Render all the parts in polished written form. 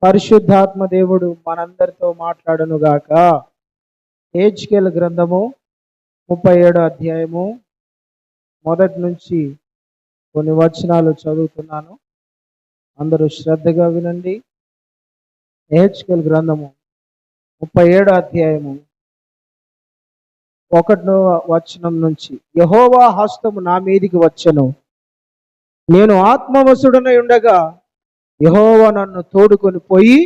పరిశుద్ధాత్మ దేవుడు మనందరితో మాట్లాడునుగాక. హెజ్కేల్ గ్రంథము 37 అధ్యాయము మొదటి నుంచి కొన్ని వచనాలు చదువుతున్నాను. అందరూ శ్రద్ధగా వినండి. హెజ్కేల్ గ్రంథము 37 అధ్యాయము 1వ వచనం నుంచి. యెహోవా హస్తము నా మీదికి వచ్చెను, నేను ఆత్మవశుడనై ఉండగా యెహోవా నన్ను తోడుకొని పోయి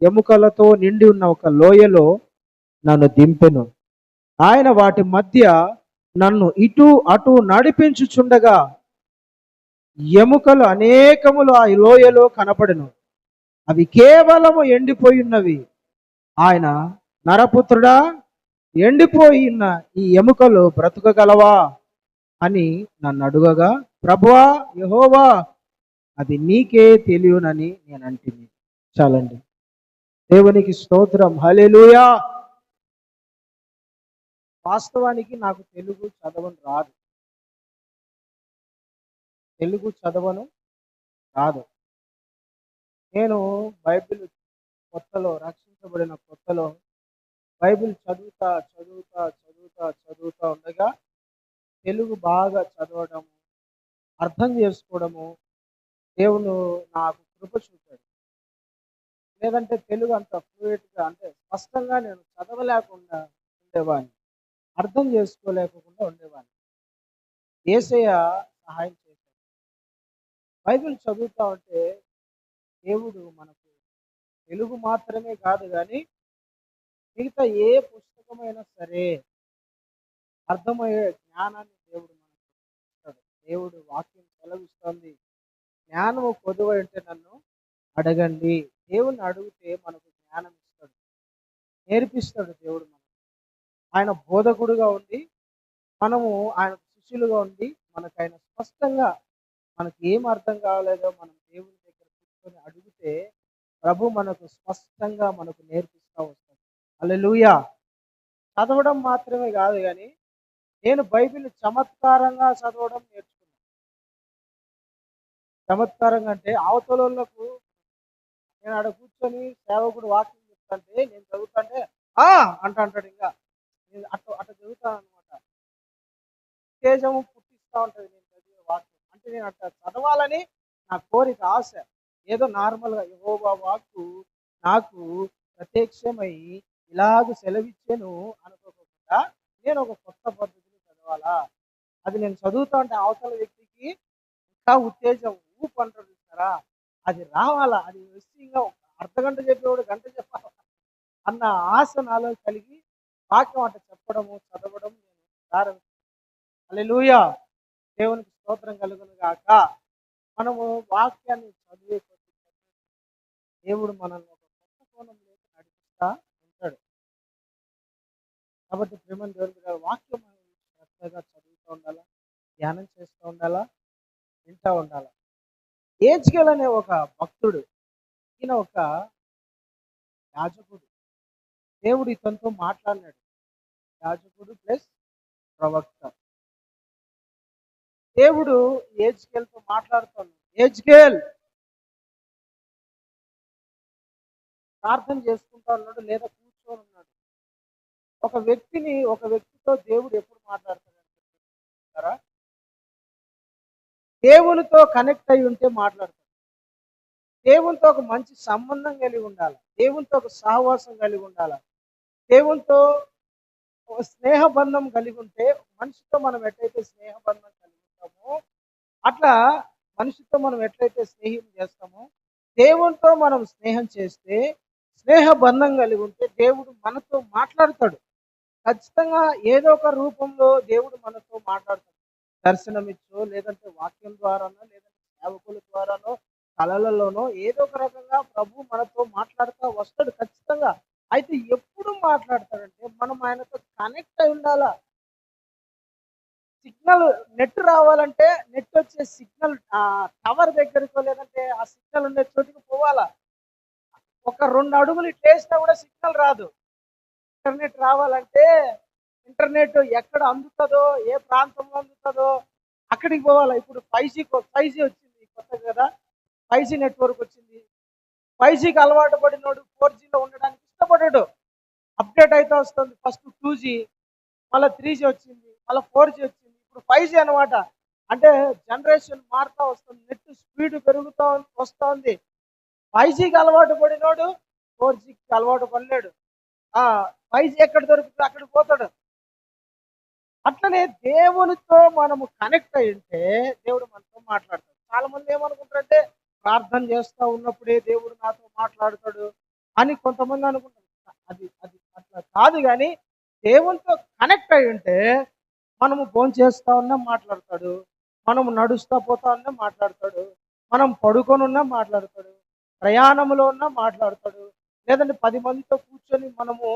ఎముకలతో నిండి ఉన్న ఒక లోయలో నన్ను దింపెను. ఆయన వాటి మధ్య నన్ను ఇటు అటు నడిపించుచుండగా ఎముకలు అనేకములు ఆ లోయలో కనపడెను. అవి కేవలము ఎండిపోయినవి. ఆయన, నరపుత్రుడా, ఎండిపోయిన ఈ ఎముకలు బ్రతుకగలవా అని నన్ను అడుగగా, ప్రభువా యెహోవా, అది నీకే తెలియనని నేను అంటిని. చాలండి. దేవునికి స్తోత్రం. హల్లెలూయా. వాస్తవానికి నాకు తెలుగు చదవను రాదు. నేను బైబిల్ రక్షించబడిన కొత్తలో బైబిల్ చదువుతా ఉండగా తెలుగు బాగా చదవడం, అర్థం చేసుకోవడము దేవుడు నాకు కృప చూపాడు. లేదంటే తెలుగు అంత ఫ్లూయెంట్గా, అంటే స్పష్టంగా నేను చదవలేకుండా ఉండేవాడిని, అర్థం చేసుకోలేకుండా ఉండేవాడిని. యేసయ్య సహాయం చేశాడు. బైబిల్ చదువుతా ఉంటే దేవుడు మనకు తెలుగు మాత్రమే కాదు కానీ మిగతా ఏ పుస్తకమైనా సరే అర్థమయ్యే జ్ఞానాన్ని దేవుడు మనకు ఇస్తాడు. దేవుడు వాక్యం సెలవిస్తుంది, జ్ఞానము కొదువై ఉంటే నన్ను అడగండి. దేవుణ్ణి అడిగితే మనకు జ్ఞానం ఇస్తాడు, నేర్పిస్తాడు దేవుడు మనకు. ఆయన బోధకుడుగా ఉండి మనము ఆయన శిష్యులుగా ఉండి మనకు ఆయన స్పష్టంగా మనకి ఏం అర్థం కావాలేదో మనం దేవుని దగ్గర కూర్చొని అడిగితే ప్రభు మనకు స్పష్టంగా మనకు నేర్పిస్తూ వస్తాడు. హల్లెలూయా. చదవడం మాత్రమే కాదు కానీ నేను బైబిల్ చమత్కారంగా చదవడం నేర్చుకున్నాను. చమత్కారంగా అంటే అవతలకు నేను ఆడ కూర్చొని సేవకుడు వాక్యం చెప్తాంటే నేను చదువుతాంటే అంటాడు. ఇంకా నేను అట్ట చదువుతాను అనమాట. ఉత్తేజము పుట్టిస్తూ ఉంటుంది నేను చదివే వాక్యం. అంటే నేను అట్లా చదవాలని నా కోరిక, ఆశ. ఏదో నార్మల్గా యెహోవా వాక్కు నాకు ప్రత్యక్షమై ఇలాగ సెలవిచ్చాను అనుకోకుండా నేను ఒక కొత్త పద్ధతిలో చదవాలా, అది నేను చదువుతా ఉంటే అవతల వ్యక్తికి ఇంకా ఉత్తేజం, ఊపు అంటారు చూస్తారా, అది రావాలా, అది నిశ్చయంగా అర్ధగంట చెప్పేవాడు గంట చెప్పాలా అన్న ఆశ నాలో కలిగి వాక్యం అట్ట చెప్పడము, చదవడం నేను ప్రారంభించాను. హల్లెలూయా. దేవునికి స్తోత్రం కలుగును గాక. మనము వాక్యాన్ని చదివే కొద్ది దేవుడు మనల్ని ఒక కొత్త కోణంలోకి నడిపిస్తా ఉంటాడు. కాబట్టి ప్రేమను దేవుడి వాక్యం శ్రద్ధగా చదువుతూ ఉండాలా, ధ్యానం చేస్తూ ఉండాలా, వింటూ ఉండాలా. హెజ్కేల్ అనే ఒక భక్తుడు, ఈయన ఒక యాజకుడు. దేవుడు ఇతనితో మాట్లాడినాడు. యాజకుడు ప్లస్ ప్రవక్త. దేవుడు హెజ్కేల్తో మాట్లాడుతున్నాడు. హెజ్కేల్ ప్రార్థన చేసుకుంటా ఉన్నాడు, లేదా కూర్చొని ఉన్నాడు. ఒక వ్యక్తితో దేవుడు ఎప్పుడు మాట్లాడతాడు? దేవునితో కనెక్ట్ అయి ఉంటే మాట్లాడతాడు. దేవునితో ఒక మంచి సంబంధం కలిగి ఉండాలి, దేవునితో ఒక సహవాసం కలిగి ఉండాలి, దేవునితో ఒక స్నేహబంధం కలిగి ఉంటే, మనిషితో మనం ఎట్లయితే స్నేహబంధం కలిగి ఉంటామో అట్లా మనిషితో మనం ఎట్లయితే స్నేహం చేస్తామో దేవునితో మనం స్నేహం చేస్తే, స్నేహబంధం కలిగి ఉంటే దేవుడు మనతో మాట్లాడతాడు. ఖచ్చితంగా ఏదో ఒక రూపంలో దేవుడు మనతో మాట్లాడతాడు. దర్శనమిచ్చో, లేదంటే వాక్యం ద్వారానో, లేదంటే సేవకుల ద్వారానో, కళలలోనో ఏదో ఒక రకంగా ప్రభు మనతో మాట్లాడుతూ వస్తాడు ఖచ్చితంగా. అయితే ఎప్పుడు మాట్లాడతాడంటే మనం ఆయనతో కనెక్ట్ అయి ఉండాలా. సిగ్నల్, నెట్ రావాలంటే నెట్ వచ్చే సిగ్నల్ టవర్ దగ్గరకో, లేదంటే ఆ సిగ్నల్ ఉండే చోటుకి పోవాలా. ఒక 2 అడుగులు ఇట్లా వేసినా కూడా సిగ్నల్ రాదు. ఇంటర్నెట్ రావాలంటే ఇంటర్నెట్ ఎక్కడ అందుతుందో, ఏ ప్రాంతంలో అందుతుందో అక్కడికి పోవాలా. ఇప్పుడు 5G వచ్చింది కొత్తగా కదా, 5G నెట్వర్క్ వచ్చింది. 5Gకి అలవాటు పడినోడు 4Gలో ఉండడానికి ఇష్టపడాడు. అప్డేట్ అయితే వస్తుంది. ఫస్ట్ 2G, మళ్ళీ 3G వచ్చింది, మళ్ళీ 4G వచ్చింది, ఇప్పుడు 5G అనమాట. అంటే జనరేషన్ మారుతూ వస్తుంది, నెట్ స్పీడ్ పెరుగుతూ వస్తుంది. 5Gకి అలవాటు పడినోడు 4Gకి అలవాటు పడలేడు. 5G ఎక్కడ దొరుకుతుంది అక్కడికి పోతాడు. అట్లనే దేవునితో మనము కనెక్ట్ అయి ఉంటే దేవుడు మనతో మాట్లాడతాడు. చాలా మంది ఏమనుకుంటారంటే ప్రార్థన చేస్తూ ఉన్నప్పుడే దేవుడు నాతో మాట్లాడతాడు అని కొంతమంది అనుకుంటారు. అది అది అట్లా కాదు. కానీ దేవునితో కనెక్ట్ అయి ఉంటే మనము భోంచేస్తా ఉన్నా మాట్లాడతాడు, మనము నడుస్తా పోతా ఉన్నా మాట్లాడతాడు, మనం పడుకొని ఉన్నా మాట్లాడతాడు, ప్రయాణంలో ఉన్నా మాట్లాడతాడు, లేదంటే 10 మందితో కూర్చొని మనము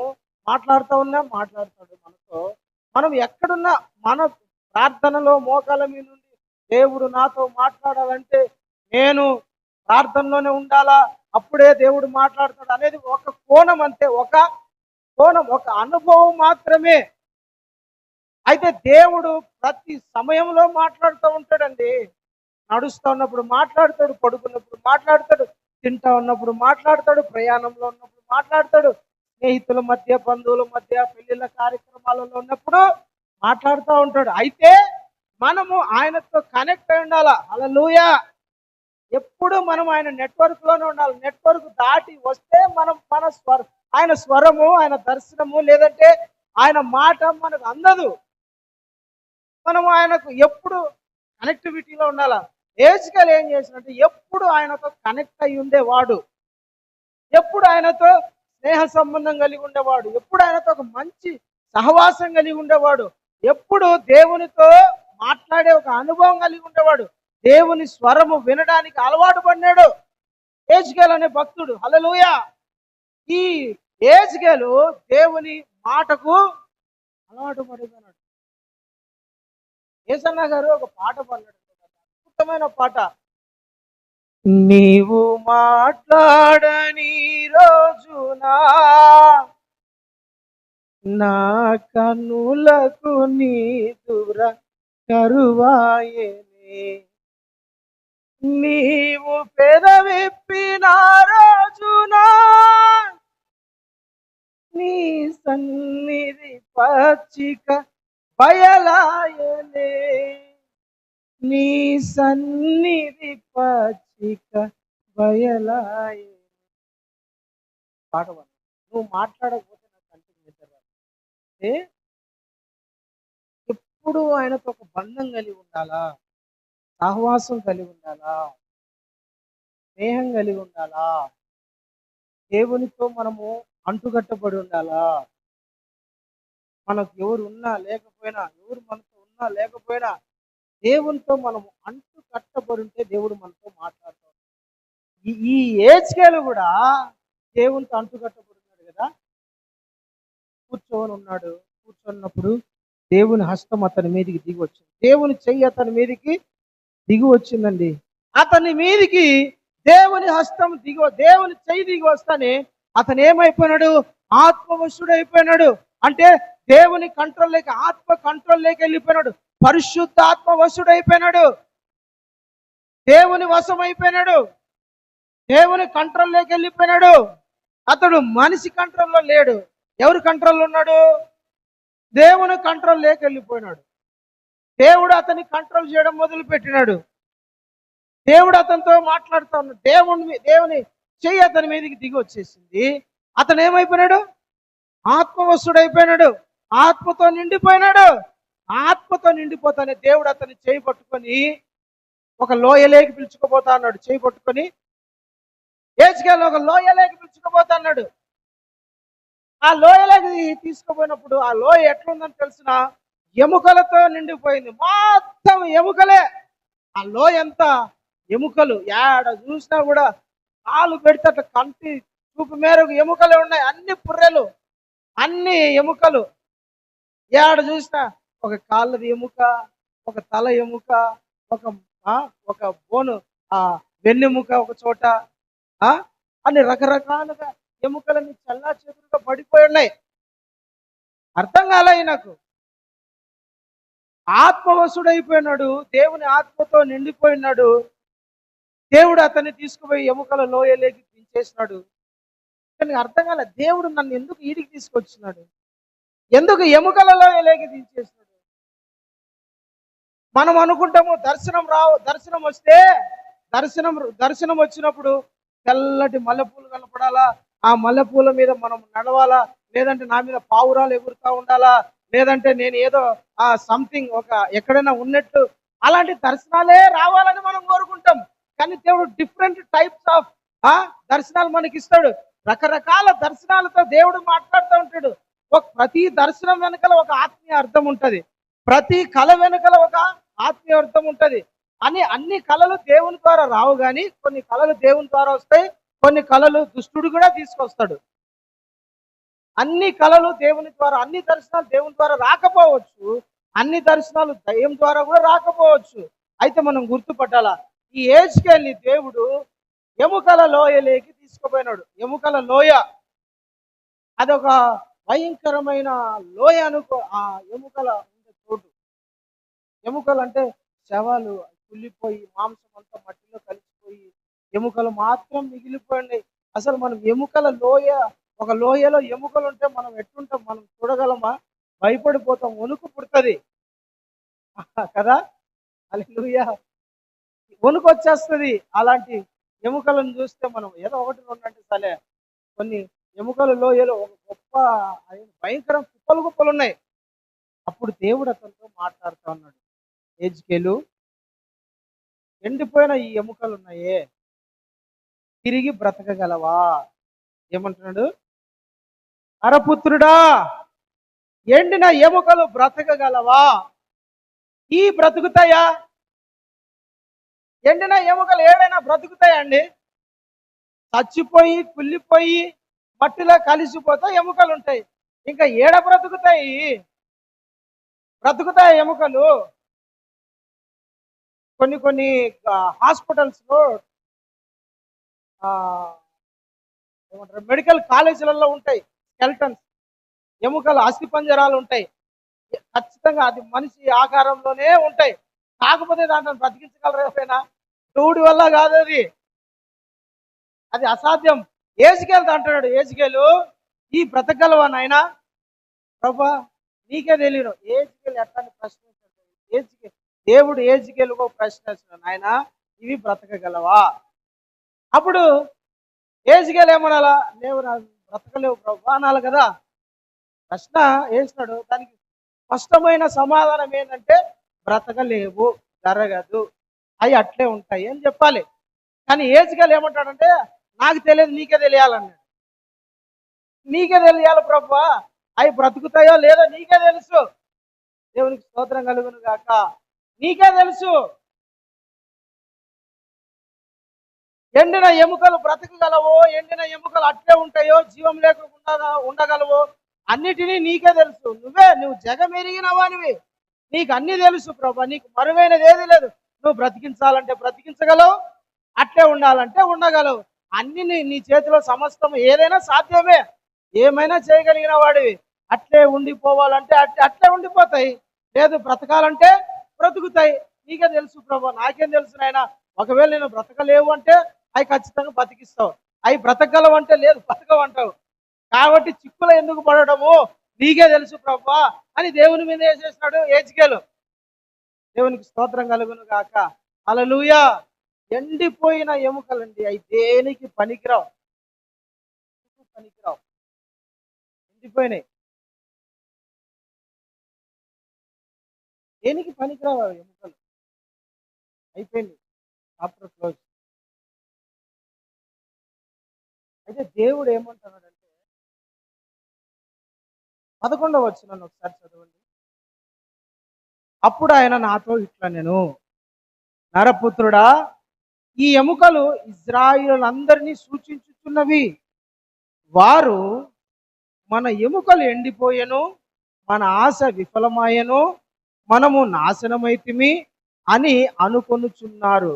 మాట్లాడుతూ ఉన్నా మాట్లాడతాడు మనతో. మనం ఎక్కడున్నా మన ప్రార్థనలో మోకాల మీద నుండి దేవుడు నాతో మాట్లాడాలంటే నేను ప్రార్థనలోనే ఉండాలా, అప్పుడే దేవుడు మాట్లాడతాడు అనేది ఒక కోణం, అంతే. ఒక కోణం, ఒక అనుభవం మాత్రమే. అయితే దేవుడు ప్రతి సమయంలో మాట్లాడుతూ ఉంటాడండి. నడుస్తూ ఉన్నప్పుడు మాట్లాడతాడు, పడుకున్నప్పుడు మాట్లాడతాడు, తింటా ఉన్నప్పుడు మాట్లాడతాడు, ప్రయాణంలో ఉన్నప్పుడు మాట్లాడతాడు, స్నేహితుల మధ్య, బంధువుల మధ్య, పెళ్లిళ్ళ కార్యక్రమాలలో ఉన్నప్పుడు మాట్లాడుతూ ఉంటాడు. అయితే మనము ఆయనతో కనెక్ట్ అయి ఉండాలా. హల్లెలూయా. ఎప్పుడు మనం ఆయన నెట్వర్క్ లోనే ఉండాలి. నెట్వర్క్ దాటి వస్తే మనం ఆయన స్వరము, ఆయన దర్శనము, లేదంటే ఆయన మాట మనకు అందదు. మనము ఆయనకు ఎప్పుడు కనెక్టివిటీలో ఉండాలా. ఏజ్కల్ ఏం చేసినట్టు ఎప్పుడు ఆయనతో కనెక్ట్ అయి ఉండేవాడు, ఎప్పుడు ఆయనతో స్నేహ సంబంధం కలిగి ఉండేవాడు, ఎప్పుడు ఆయనతో ఒక మంచి సహవాసం కలిగి ఉండేవాడు, ఎప్పుడు దేవునితో మాట్లాడే ఒక అనుభవం కలిగి ఉండేవాడు, దేవుని స్వరము వినడానికి అలవాటు పడినాడు ఏజ్కేల్ అనే భక్తుడు. హల్లెలూయా. ఈ ఏజ్కేలు దేవుని మాటకు అలవాటు పడిపోయినాడు. యేసన్న గారు ఒక పాట పాడినాడు, అద్భుతమైన పాట. నీవు మాట్లాడని రోజునా నా కన్నులకు నీ దూర కరువాయనే, నీవు పెదవిప్పిన రోజునా నీ సన్నిధి పచ్చిక బయలాయనే, నీ సన్నిధి పచ్చిక బయలాయనే. పాట పాడు. నువ్వు మాట్లాడకపోతే నాకు కంటికి నిద్ర రాదు. ఎప్పుడు ఆయనతో ఒక బంధం కలిగి ఉండాలా, సహవాసం కలిగి ఉండాలా, స్నేహం కలిగి ఉండాలా, దేవునితో మనము అంటుకట్టబడి ఉండాలా. మనకు ఎవరు ఉన్నా లేకపోయినా, ఎవరు మనతో ఉన్నా లేకపోయినా, దేవునితో మనము అంటు కట్టబడి ఉంటే దేవుడు మనతో మాట్లాడతాడు. ఈ ఏజ్కేలు కూడా దేవునితో అంటు కట్టబడి ఉన్నాడు కదా. కూర్చొని ఉన్నాడు. కూర్చున్నప్పుడు దేవుని హస్తం అతని మీదకి దిగి వచ్చింది. దేవుని చెయ్యి అతని మీదకి దిగి వచ్చిందండి. అతని మీదకి దేవుని హస్తం దేవుని చెయ్యి దిగి వస్తానే అతను ఏమైపోయినాడు? ఆత్మవశుడైపోయినాడు. అంటే దేవుని కంట్రోల్ లేక, ఆత్మ కంట్రోల్ లేక వెళ్ళిపోయినాడు. పరిశుద్ధ ఆత్మ వశుడైపోయినాడు. దేవుని వశం అయిపోయినాడు. దేవుని కంట్రోల్ లేక వెళ్ళిపోయినాడు. అతడు మనిషి కంట్రోల్లో లేడు. ఎవరు కంట్రోల్లో ఉన్నాడు? దేవుని కంట్రోల్ లేక వెళ్ళిపోయినాడు. దేవుడు అతన్ని కంట్రోల్ చేయడం మొదలు పెట్టినాడు. దేవుడు అతనితో మాట్లాడుతూ ఉన్నాడు. దేవుని చెయ్యి అతని మీదకి దిగి వచ్చేసింది. అతను ఏమైపోయినాడు? ఆత్మవశుడైపోయినాడు. ఆత్మతో నిండిపోయినాడు. ఆత్మతో నిండిపోతానే దేవుడు అతన్ని చేయి పట్టుకొని ఒక లోయలేకి పిలుచుకుపోతా అన్నాడు. చేయి పట్టుకొని ఏజ్కేల్ ఒక లోయలేకి పిలుచుకుపోతా అన్నాడు. ఆ లోయలోకి తీసుకుపోయినప్పుడు ఆ లోయ ఎట్లుందని తెలిసిన? ఎముకలతో నిండిపోయింది. మొత్తం ఎముకలే. ఆ లోయ అంతా ఎముకలు. ఏడ చూసినా కూడా కాలు పెడితే అట్లా కంటి చూపు మేరకు ఎముకలే ఉన్నాయి. అన్ని పుర్రెలు, అన్ని ఎముకలు. ఏడ చూసినా ఒక కాళ్ళది ఎముక, ఒక తల ఎముక, ఒక బోను వెన్నెముక ఒక చోట, అన్ని రకరకాలుగా ఎముకలన్నీ చల్లా చేతులుగా పడిపోయి ఉన్నాయి. అర్థం కాలే నాకు. ఆత్మవశుడైపోయినాడు. దేవుని ఆత్మతో నిండిపోయినాడు. దేవుడు అతన్ని తీసుకుపోయి ఎముకల లోయలోకి దించేసినాడు. కానీ అర్థం కాలే, దేవుడు నన్ను ఎందుకు ఈడికి తీసుకొచ్చినాడు, ఎందుకు ఎముకల లోయలోకి దించేసినాడు. మనం అనుకుంటాము దర్శనం వస్తే దర్శనం వచ్చినప్పుడు తెల్లటి మల్లెపూలు కనపడాలా, ఆ మల్లెపూల మీద మనం నడవాలా, లేదంటే నా మీద పావురాలు ఎగురుతా ఉండాలా, లేదంటే నేను ఏదో సంథింగ్ ఒక ఎక్కడైనా ఉన్నట్టు అలాంటి దర్శనాలే రావాలని మనం కోరుకుంటాం. కానీ దేవుడు డిఫరెంట్ టైప్స్ ఆఫ్ దర్శనాలు మనకి ఇస్తాడు. రకరకాల దర్శనాలతో దేవుడు మాట్లాడుతూ ఉంటాడు. ప్రతి దర్శనం వెనకాల ఒక ఆత్మీయ అర్థం ఉంటది, ప్రతి కళ వెనకాల ఒక ఆత్మీయ అర్థం ఉంటది. అన్ని కళలు దేవుని ద్వారా రావు, కానీ కొన్ని కళలు దేవుని ద్వారా వస్తాయి, కొన్ని కళలు దుష్టుడు కూడా తీసుకొస్తాడు. అన్ని కళలు దేవుని ద్వారా, అన్ని దర్శనాలు దేవుని ద్వారా రాకపోవచ్చు, అన్ని దర్శనాలు దయ్యం ద్వారా కూడా రాకపోవచ్చు. అయితే మనం గుర్తుపట్టాలా, ఈ ఏజ్కేల్ని దేవుడు ఎముకల లోయలోకి తీసుకుపోయినాడు. ఎముకల లోయ అదొక భయంకరమైన లోయ అనుకో. ఆ ఎముకల ఉండే చోటు, ఎముకలు అంటే శవాలు కుళ్ళిపోయి మాంసం అంతా మట్టిలో కలిసిపోయి ఎముకలు మాత్రం మిగిలిపోయినాయి. అసలు మనం ఎముకల లోయ, ఒక లోయలో ఎముకలు ఉంటే మనం ఎట్లుంటాం, మనం చూడగలమా? భయపడిపోతాం, వణుకు పుడుతుంది కదా. హల్లెలూయా, వణుకు వచ్చేస్తుంది. అలాంటి ఎముకలను చూస్తే మనం ఏదో ఒకటి రెండు అంటే సరే, కొన్ని ఎముకల లోయలో ఒక గొప్ప భయంకరం కుప్పలు ఉన్నాయి. అప్పుడు దేవుడు అతనితో మాట్లాడుతూ ఉన్నాడు, ఎజ్కేలు, ఎండిపోయిన ఈ ఎముకలు ఉన్నాయే, తిరిగి బ్రతకగలవా? ఏమంటున్నాడు? నరపుత్రుడా, ఎండిన ఎముకలు బ్రతకగలవా? ఈ బ్రతుకుతాయా? ఎండిన ఎముకలు ఏడైనా బ్రతుకుతాయా అండి? చచ్చిపోయి కుళ్ళిపోయి మట్టిలో కలిసిపోతే ఎముకలు ఉంటాయి, ఇంకా ఏడ బ్రతుకుతాయి? బ్రతుకుతాయి ఎముకలు. కొన్ని హాస్పిటల్స్లో ఏమంటారు, మెడికల్ కాలేజీలలో ఉంటాయి స్కెల్టన్స్, ఎముకలు అస్థిపంజరాలు ఉంటాయి. ఖచ్చితంగా అది మనిషి ఆకారంలోనే ఉంటాయి, కాకపోతే దాంట్లో బ్రతికించగలరేమైనా? దేవుడి వల్ల కాదు, అది అసాధ్యం. ఏజ్కేలు అంటున్నాడు, ఏజ్కేలు, ఈ బ్రతకగలవా నాయనా? ప్రభా నీకే తెలియను. ఏజ్కేలు ఎట్లా ప్రశ్నించాడు దేవుడు, ఏజ్కేలుకో ప్రశ్న వేస్తున్నాడు, నాయన ఇవి బ్రతకగలవా? అప్పుడు ఏజ్కేలు ఏమనాలా? లేవు, బ్రతకలేవు ప్రభా అనాలి కదా. ప్రశ్న వేసినాడు, దానికి స్పష్టమైన సమాధానం ఏంటంటే బ్రతకలేవు, జరగదు, అవి అట్లే ఉంటాయి అని చెప్పాలి. కానీ ఏజ్కేలు ఏమంటాడంటే నాకు తెలియదు, నీకే తెలియాలన్నాడు. నీకే తెలియాలి ప్రభా, అవి బ్రతుకుతాయో లేదో నీకే తెలుసు. దేవునికి స్తోత్రం కలుగును గాక. నీకే తెలుసు. ఎండిన ఎముకలు బ్రతకగలవో, ఎండిన ఎముకలు అట్లే ఉంటాయో, జీవం లేకుండా ఉండగలవో, అన్నిటినీ నీకే తెలుసు. నువ్వు జగమెరిగిన వానివి, నీకు అన్ని తెలుసు ప్రభా, నీకు మరువైనది ఏది లేదు. నువ్వు బ్రతికించాలంటే బ్రతికించగలవు, అట్లే ఉండాలంటే ఉండగలవు. అన్ని నీ చేతిలో సమస్తం ఏదైనా సాధ్యమే, ఏమైనా చేయగలిగిన వాడివి. అట్లే ఉండిపోవాలంటే అట్లే ఉండిపోతాయి, లేదు బ్రతకాలంటే బ్రతుకుతాయి. నీకే తెలుసు ప్రభా, నాకేం తెలుసు నాయన. ఒకవేళ నేను బ్రతకలేవు అంటే అవి ఖచ్చితంగా బతికిస్తావు, అవి బ్రతకగలవు అంటే లేదు బతకవంటావు. కాబట్టి చిక్కులు ఎందుకు పడడము నీకే తెలుసు ప్రభా అని దేవుని మీద వేసేసినాడు ఏజ్కేలు. దేవునికి స్తోత్రం కలుగును గాక. హల్లెలూయా. ఎండిపోయిన ఎముకలండి, అవి దేనికి పనికిరావు, ఎండిపోయినాయి, దేనికి పనికిరావు ఎముకలు. అయిపోయింది, చాప్టర్ క్లోజ్. అయితే దేవుడు ఏమంటున్నాడంటే 11వ వచనాన్ని ఒకసారి చదవండి. అప్పుడు ఆయన నాతో ఇట్లా, నేను నరపుత్రుడా, ఈ ఎముకలు ఇశ్రాయేలులందరినీ సూచించుచున్నవి. వారు మన ఎముకలు ఎండిపోయెను, మన ఆశ విఫలమాయను, మనము నాశనమైతిమి అని అనుకొనుచున్నారు.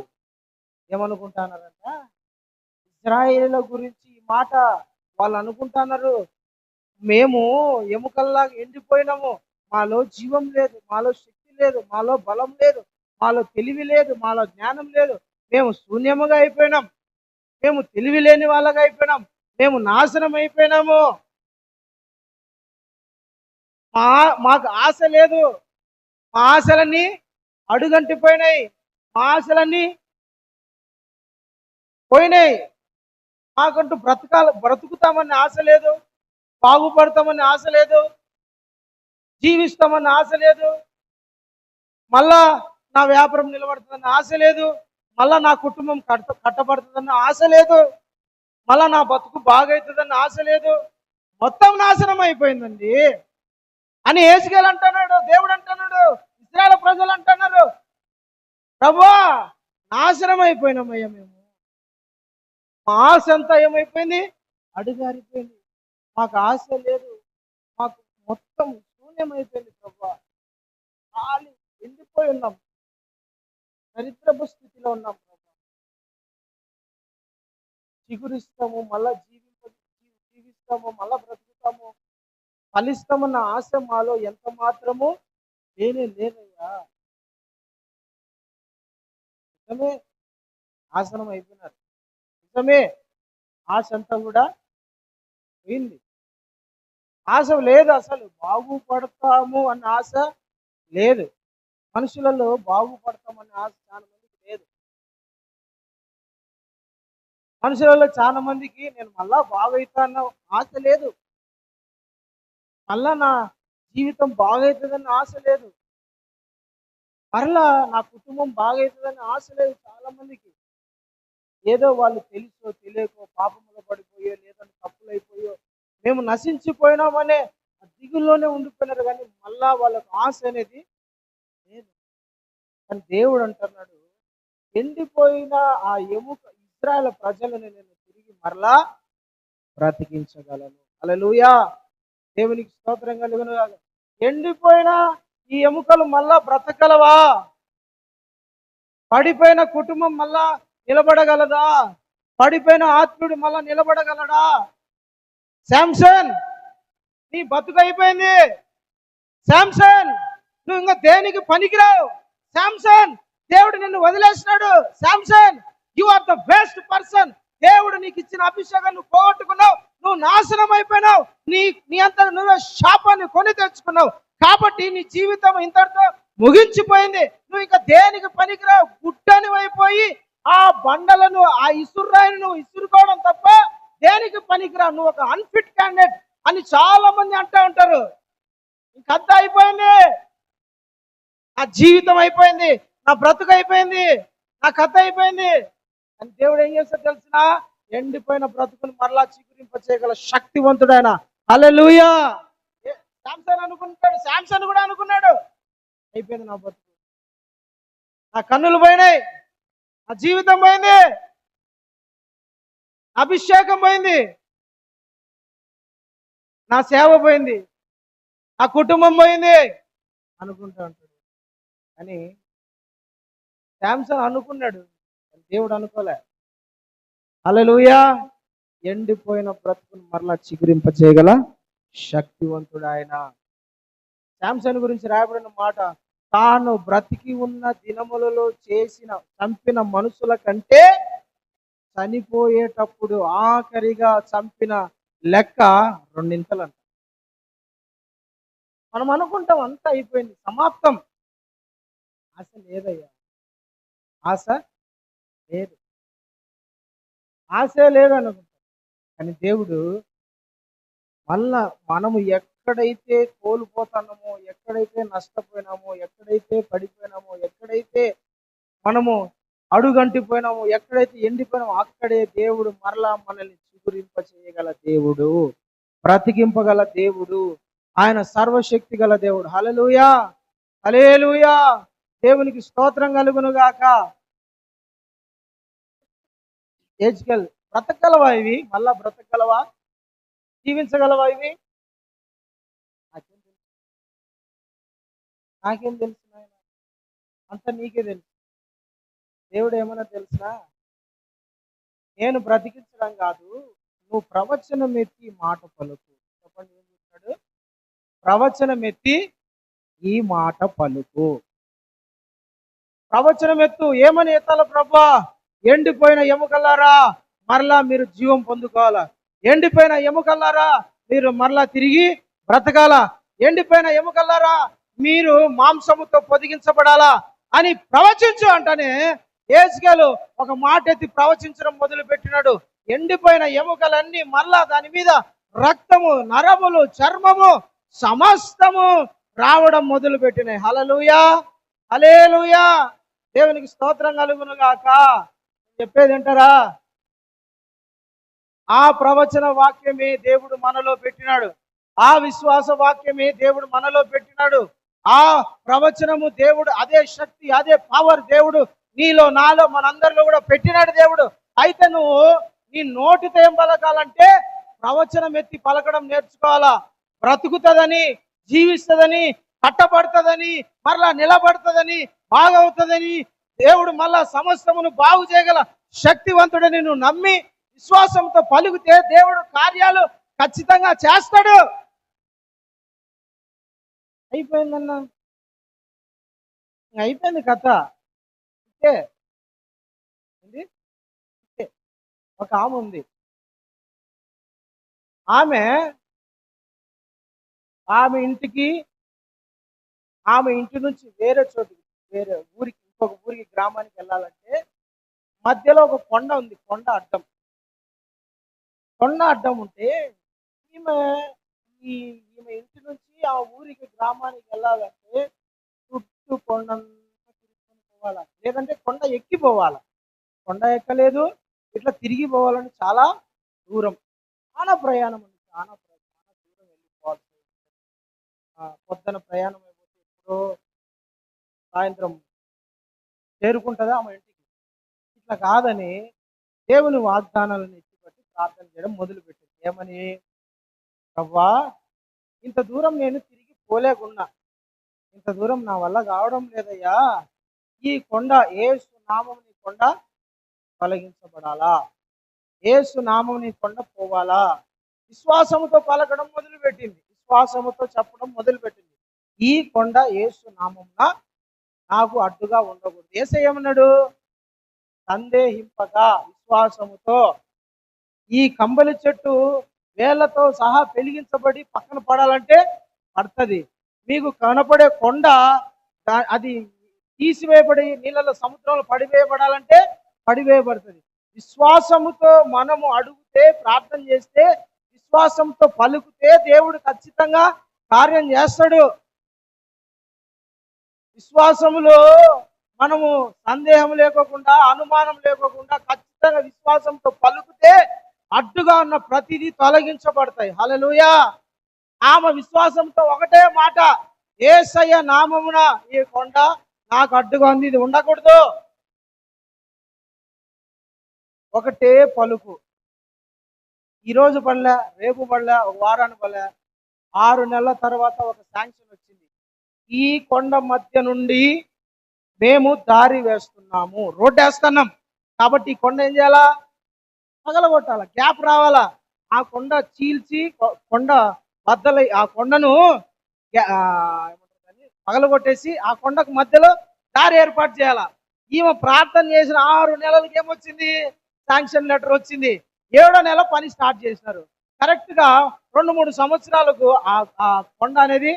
ఏమనుకుంటున్నారంట? ఇశ్రాయేలుల గురించి ఈ మాట వాళ్ళు అనుకుంటున్నారు, మేము ఎముకల్లాగా ఎండిపోయినాము, మాలో జీవం లేదు, మాలో శక్తి లేదు, మాలో బలం లేదు, మాలో తెలివి లేదు, మాలో జ్ఞానం లేదు, మేము శూన్యముగా అయిపోయినాం, మేము తెలివి లేని వాళ్ళగా అయిపోయినాం, మేము నాశనం అయిపోయినాము. మాకు ఆశ లేదు. మా ఆశలన్నీ అడుగంటిపోయినాయి. మా ఆశలన్నీ పోయినాయి. మాకంటూ బ్రతుకుతామని ఆశ లేదు, బాగుపడతామని ఆశ లేదు, జీవిస్తామని ఆశ లేదు, మళ్ళా నా వ్యాపారం నిలబడుతుందన్న ఆశ లేదు, మళ్ళా నా కుటుంబం కట్టబడుతుందన్న ఆశ లేదు, మళ్ళా నా బతుకు బాగవుతుందన్న ఆశ లేదు. మొత్తం నాశనం అయిపోయిందండి అని యేసుకేలు అంటున్నాడు. దేవుడు అంటున్నాడు, ఇశ్రాయేలు ప్రజలు అంటున్నారు, ప్రభువా నాశనం అయిపోయినామయ్యా మేము. మా ఆశ అంతా ఏమైపోయింది? అడుగారిపోయింది. మాకు ఆశ లేదు, మాకు మొత్తం శూన్యమైపోయింది ప్రభువా. ఖాళీ ఎండిపోయి ఉన్నాం, దరిద్రపు స్థితిలో ఉన్నాం ప్రభా. చిగురిస్తాము, మళ్ళా జీవిస్తాము, మళ్ళా బ్రతుకుతాము, ఫలిస్తామన్న ఆశ మాలో ఎంత మాత్రము లేనే లేదయ్యా. నిజమే, నాశనం అయిపోయినారు. నిజమే, ఆశ అంతా కూడా పోయింది. ఆశ లేదు, అసలు బాగుపడతాము అన్న ఆశ లేదు. మనుషులలో బాగుపడతామన్న ఆశ చాలా మందికి లేదు. మనుషులలో చాలా మందికి నేను మళ్ళా బాగవుతాన్న ఆశ లేదు, మళ్ళా నా జీవితం బాగవుతుందన్న ఆశ లేదు, మరలా నా కుటుంబం బాగవుతుందన్న ఆశ లేదు. చాలా మందికి ఏదో వాళ్ళు తెలుసో తెలియకో పాపములో పడిపోయో లేదంటే తప్పులైపోయో మేము నశించిపోయినామనే దిగుల్లోనే ఉండిపోయినారు, కానీ మళ్ళా వాళ్ళకు ఆశ అనేది లేదు. కానీ దేవుడు అంటున్నాడు, ఎండిపోయిన ఆ ఎముక ఇశ్రాయేలు ప్రజలను నేను తిరిగి మరలా బ్రతికించగలను. హల్లెలూయా, దేవునికి స్తోత్రం కలుగును గాక. ఎండిపోయిన ఈ ఎముకలు మళ్ళా బ్రతకగలవా? పడిపోయిన కుటుంబం మళ్ళా నిలబడగలదా? పడిపోయిన ఆత్ముడు మళ్ళా నిలబడగలడా? శాంసన్, నీ బతుకు అయిపోయింది. శాంసన్, నువ్వు ఇంకా దేనికి పనికిరావు. శాంసన్, దేవుడు నిన్ను వదిలేసినాడు. Samson, you are the best person. దేవుడు నీకు ఇచ్చిన అభిషేకం నువ్వు పోగొట్టుకున్నావు, నువ్వు నాశనం అయిపోయినావు, నీ అంతా నువ్వే శాపాన్ని కొని తెచ్చుకున్నావు. కాబట్టి నీ జీవితం ఇంతటితో ముగించిపోయింది. నువ్వు ఇంకా దేనికి పనికిరావు. గుడ్డని అయిపోయి ఆ బండలను, ఆ ఇసురాయిని నువ్వు ఇసురుకోవడం తప్ప దేనికి పనికిరావు. నువ్వు ఒక అన్ఫిట్ క్యాండిడేట్ అని చాలా మంది అంటూ ఉంటారు. ఇంకంతా అయిపోయింది, నా జీవితం అయిపోయింది, నా బ్రతుకు అయిపోయింది, నా కథ అయిపోయింది అని దేవుడు ఏం చేస్తాడు తెలిసిన? ఎండిపోయిన బ్రతుకుని మరలా చిగురింప చేయగల శక్తివంతుడైన. హల్లెలూయా. శాంసన్ అనుకుంటాడు, శాంసన్ కూడా అనుకున్నాడు, అయిపోయింది నా బ్రతుకు, నా కన్నులు పోయినాయి, నా జీవితం పోయింది, అభిషేకం పోయింది, నా సేవ పోయింది, నా కుటుంబం పోయింది అనుకుంటా ఉంటాడు. అని శాంసన్ అనుకున్నాడు, దేవుడు అనుకోలే. హల్లెలూయా. ఎండిపోయిన బ్రతుకును మరలా చిగురింప చేయగల శక్తివంతుడు ఆయన. శాంసన్ గురించి రాయబడిన మాట, తాను బ్రతికి ఉన్న దినములలో చంపిన మనుషుల కంటే చనిపోయేటప్పుడు ఆఖరిగా చంపిన లెక్క రెండింతలంట. మనం అనుకుంటాం అంతా అయిపోయింది, సమాప్తం. ఆశ లేదయ్యా, ఆశ లేదు, ఆశే లేదనుకుంటాం. కానీ దేవుడు మళ్ళా మనము ఎక్కడైతే కోల్పోతున్నామో, ఎక్కడైతే నష్టపోయినామో, ఎక్కడైతే పడిపోయినామో, ఎక్కడైతే మనము అడుగంటిపోయినామో, ఎక్కడైతే ఎండిపోయినామో అక్కడే దేవుడు మరలా మనల్ని చిగురింప చేయగల దేవుడు, బ్రతికింపగల దేవుడు. ఆయన సర్వశక్తి గల దేవుడు. హల్లెలూయా, హల్లెలూయా. దేవునికి స్తోత్రం కలుగును గాక. ఏజ్కెల్, బ్రతకగలవా ఇవి? మళ్ళా బ్రతకగలవా? జీవించగలవా ఇవి? నాకేం తెలుసు నాయన, అంత నీకే తెలుసు. దేవుడు ఏమన్నా తెలిసినా, నేను బ్రతికించడం కాదు, నువ్వు ప్రవచనం ఎత్తి మాట పలుకు. చెప్పండి, ఏం చెప్తాడు? ప్రవచనం ఎత్తి ఈ మాట పలుకు. ప్రవచనం ఎత్తు. ఏమని ఎత్తాల ప్రభా? ఎండిపోయిన ఎముకలారా మరలా మీరు జీవం పొందుకోవాలా. ఎండిపోయిన ఎముకలారా మీరు మరలా తిరిగి బ్రతకాలా. ఎండిపోయిన ఎముకలారా మీరు మాంసముతో పొదిగించబడాలా అని ప్రవచించు అంటనే యేసుకేలు ఒక మాట ఎత్తి ప్రవచించడం మొదలు పెట్టినాడు. ఎండిపోయిన ఎముకలన్నీ మరలా దాని మీద రక్తము, నరములు, చర్మము సమస్తము రావడం మొదలు పెట్టినాయి. హల్లెలూయా, హల్లెలూయా. దేవునికి స్తోత్రం కలుగును గాక. చెప్పేది వింటారా? ఆ ప్రవచన వాక్యమే దేవుడు మనలో పెట్టినాడు. ఆ విశ్వాస వాక్యమే దేవుడు మనలో పెట్టినాడు. ఆ ప్రవచనము దేవుడు, అదే శక్తి, అదే పవర్ దేవుడు నీలో, నాలో, మనందరిలో కూడా పెట్టినాడు దేవుడు. అయితే నువ్వు నీ నోటితో ఏం పలకాలంటే ప్రవచనం ఎత్తి పలకడం నేర్చుకోవాలా. బ్రతుకుతుందని, జీవిస్తుందని, కట్టబడుతుందని, మరలా నిలబడుతుందని, బాగవుతుందని, దేవుడు మళ్ళా సమస్తమును బాగు చేయగల శక్తివంతుడని నువ్వు నమ్మి విశ్వాసంతో పలుకుతే దేవుడు కార్యాలు ఖచ్చితంగా చేస్తాడు. అయిపోయిందన్నా, అయిపోయింది కథ. ఇంతే. ఒక ఆమె ఉంది. ఆమె ఇంటి నుంచి వేరే చోటుకి, వేరే ఊరికి, ఇంకొక ఊరికి, గ్రామానికి వెళ్ళాలంటే మధ్యలో ఒక కొండ ఉంది. కొండ అడ్డం ఉంటే ఈమె ఈమె ఇంటి నుంచి ఆ ఊరికి, గ్రామానికి వెళ్ళాలంటే చుట్టూ కొండంతా తిరుగుకొని పోవాలా, లేదంటే కొండ ఎక్కిపోవాలా. కొండ ఎక్కలేదు, ఇట్లా తిరిగి పోవాలని చాలా దూరం. చాలా ప్రయాణం ఉంది, చాలా దూరం వెళ్ళిపోవాలి. పొద్దున ప్రయాణం అయిపోతే ఎప్పుడో సాయంత్రం చేరుకుంటుందా ఆమె ఇంటికి. ఇట్లా కాదని దేవుని వాగ్దానాలను ఎత్తిపట్టి ప్రార్థన చేయడం మొదలుపెట్టింది. ఏమని? ప్రవ్వా, ఇంత దూరం నేను తిరిగి పోలేకున్నా, ఇంత దూరం నా వల్ల కావడం లేదయ్యా. ఈ కొండ, యేసు నామం నీ కొండ తొలగించబడాలా, యేసు నామం నీ కొండ పోవాలా. విశ్వాసముతో పలకడం మొదలుపెట్టింది, విశ్వాసముతో చెప్పడం మొదలుపెట్టింది. ఈ కొండ యేసు నామమున నాకు అడ్డుగా ఉండకూడదు. యేసయ్య ఏమన్నాడు? సందేహింపక విశ్వాసముతో. ఈ కంబలి చెట్టు వేళ్లతో సహా పెలిగించబడి పక్కన పడాలంటే పడుతుంది. మీకు కనపడే కొండ అది తీసివేయబడి నీళ్ళలో, సముద్రంలో పడివేయబడాలంటే పడివేయబడుతుంది. విశ్వాసముతో మనము అడిగితే, ప్రార్థన చేస్తే, విశ్వాసంతో పలుకుతే దేవుడు ఖచ్చితంగా కార్యం చేస్తాడు. విశ్వాసములో మనము సందేహం లేకోకుండా, అనుమానం లేకోకుండా ఖచ్చితంగా విశ్వాసంతో పలుకుతే అడ్డుగా ఉన్న ప్రతిదీ తొలగించబడతాయి. హల్లెలూయా. ఆమె విశ్వాసంతో ఒకటే మాట, యేసయ్య నామమున ఈ కొండ నాకు అడ్డుగా ఉంది, ఇది ఉండకూడదు. ఒకటే పలుకు. ఈరోజు పడలే, రేపు పడలే, ఒక వారాన్ని పడలే, 6 నెలల తర్వాత ఒక శాంక్షన్ వచ్చింది. ఈ కొండ మధ్య నుండి మేము దారి వేస్తున్నాము, రోడ్డు వేస్తున్నాం. కాబట్టి ఈ కొండ ఏం చేయాలా? పగలగొట్టాల, గ్యాప్ రావాలా. ఆ కొండ చీల్చి, కొండ బద్దలు, ఆ కొండను పగలగొట్టేసి ఆ కొండకు మధ్యలో దారి ఏర్పాటు చేయాల. ఈమె ప్రార్థన చేసిన 6 నెలలకి ఏమొచ్చింది? శాంక్షన్ లెటర్ వచ్చింది. 7వ నెల పని స్టార్ట్ చేసినారు. కరెక్ట్గా 2-3 సంవత్సరాలకు ఆ కొండ అనేది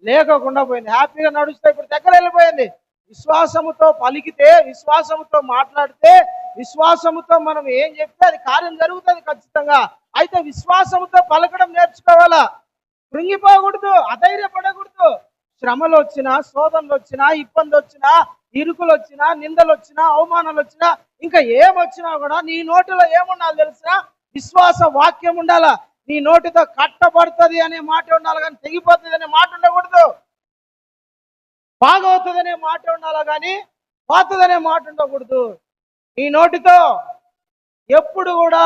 లేకోకుండా పోయింది. హ్యాపీగా నడుస్తే ఇప్పుడు దగ్గర వెళ్ళిపోయింది. విశ్వాసముతో పలికితే, విశ్వాసముతో మాట్లాడితే, విశ్వాసముతో మనం ఏం చెప్తే అది కార్యం జరుగుతుంది ఖచ్చితంగా. అయితే విశ్వాసముతో పలకడం నేర్చుకోవాలా. కృంగిపోకూడదు, అధైర్యపడకూడదు. శ్రమలు వచ్చినా, శోధనలు వచ్చినా, ఇబ్బంది వచ్చినా, ఇరుకులు వచ్చినా, నిందలు వచ్చినా, అవమానాలు వచ్చినా, ఇంకా ఏమొచ్చినా కూడా నీ నోటిలో ఏముండాలి తెలిసినా? విశ్వాస వాక్యం ఉండాలా. నీ నోటితో కట్టబడుతుంది అనే మాట ఉండాలి, కానీ తెగిపోతుంది అనే మాట ఉండకూడదు. బాగవుతుందనే మాట ఉండాలా, కానీ పోతుందనే మాట ఉండకూడదు. నీ నోటితో ఎప్పుడు కూడా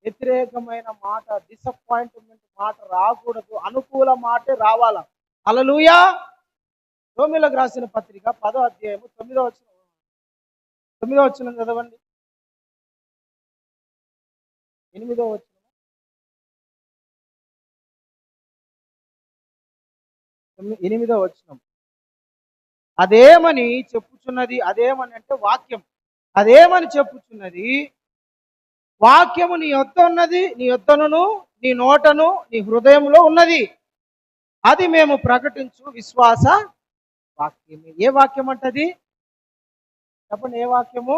వ్యతిరేకమైన మాట, డిసప్పాయింట్మెంట్ మాట రాకూడదు. అనుకూల మాటే రావాలా. హల్లెలూయా. రోమీయులకు రాసిన పత్రిక 10వ అధ్యాయము 9వ వచనం చదవండి. 8వ వచనం. 8వ వచనం. అదేమని చెప్పుచున్నది, అదేమని అంటే వాక్యం. అదేమని చెప్పుచున్నది? వాక్యము నీ యొద్ద ఉన్నది, నీ యొద్దనును, నీ నోటను, నీ హృదయంలో ఉన్నది. అది మేము ప్రకటించు విశ్వాస వాక్యమే. ఏ వాక్యం అంటది? చెప్పండి, ఏ వాక్యము?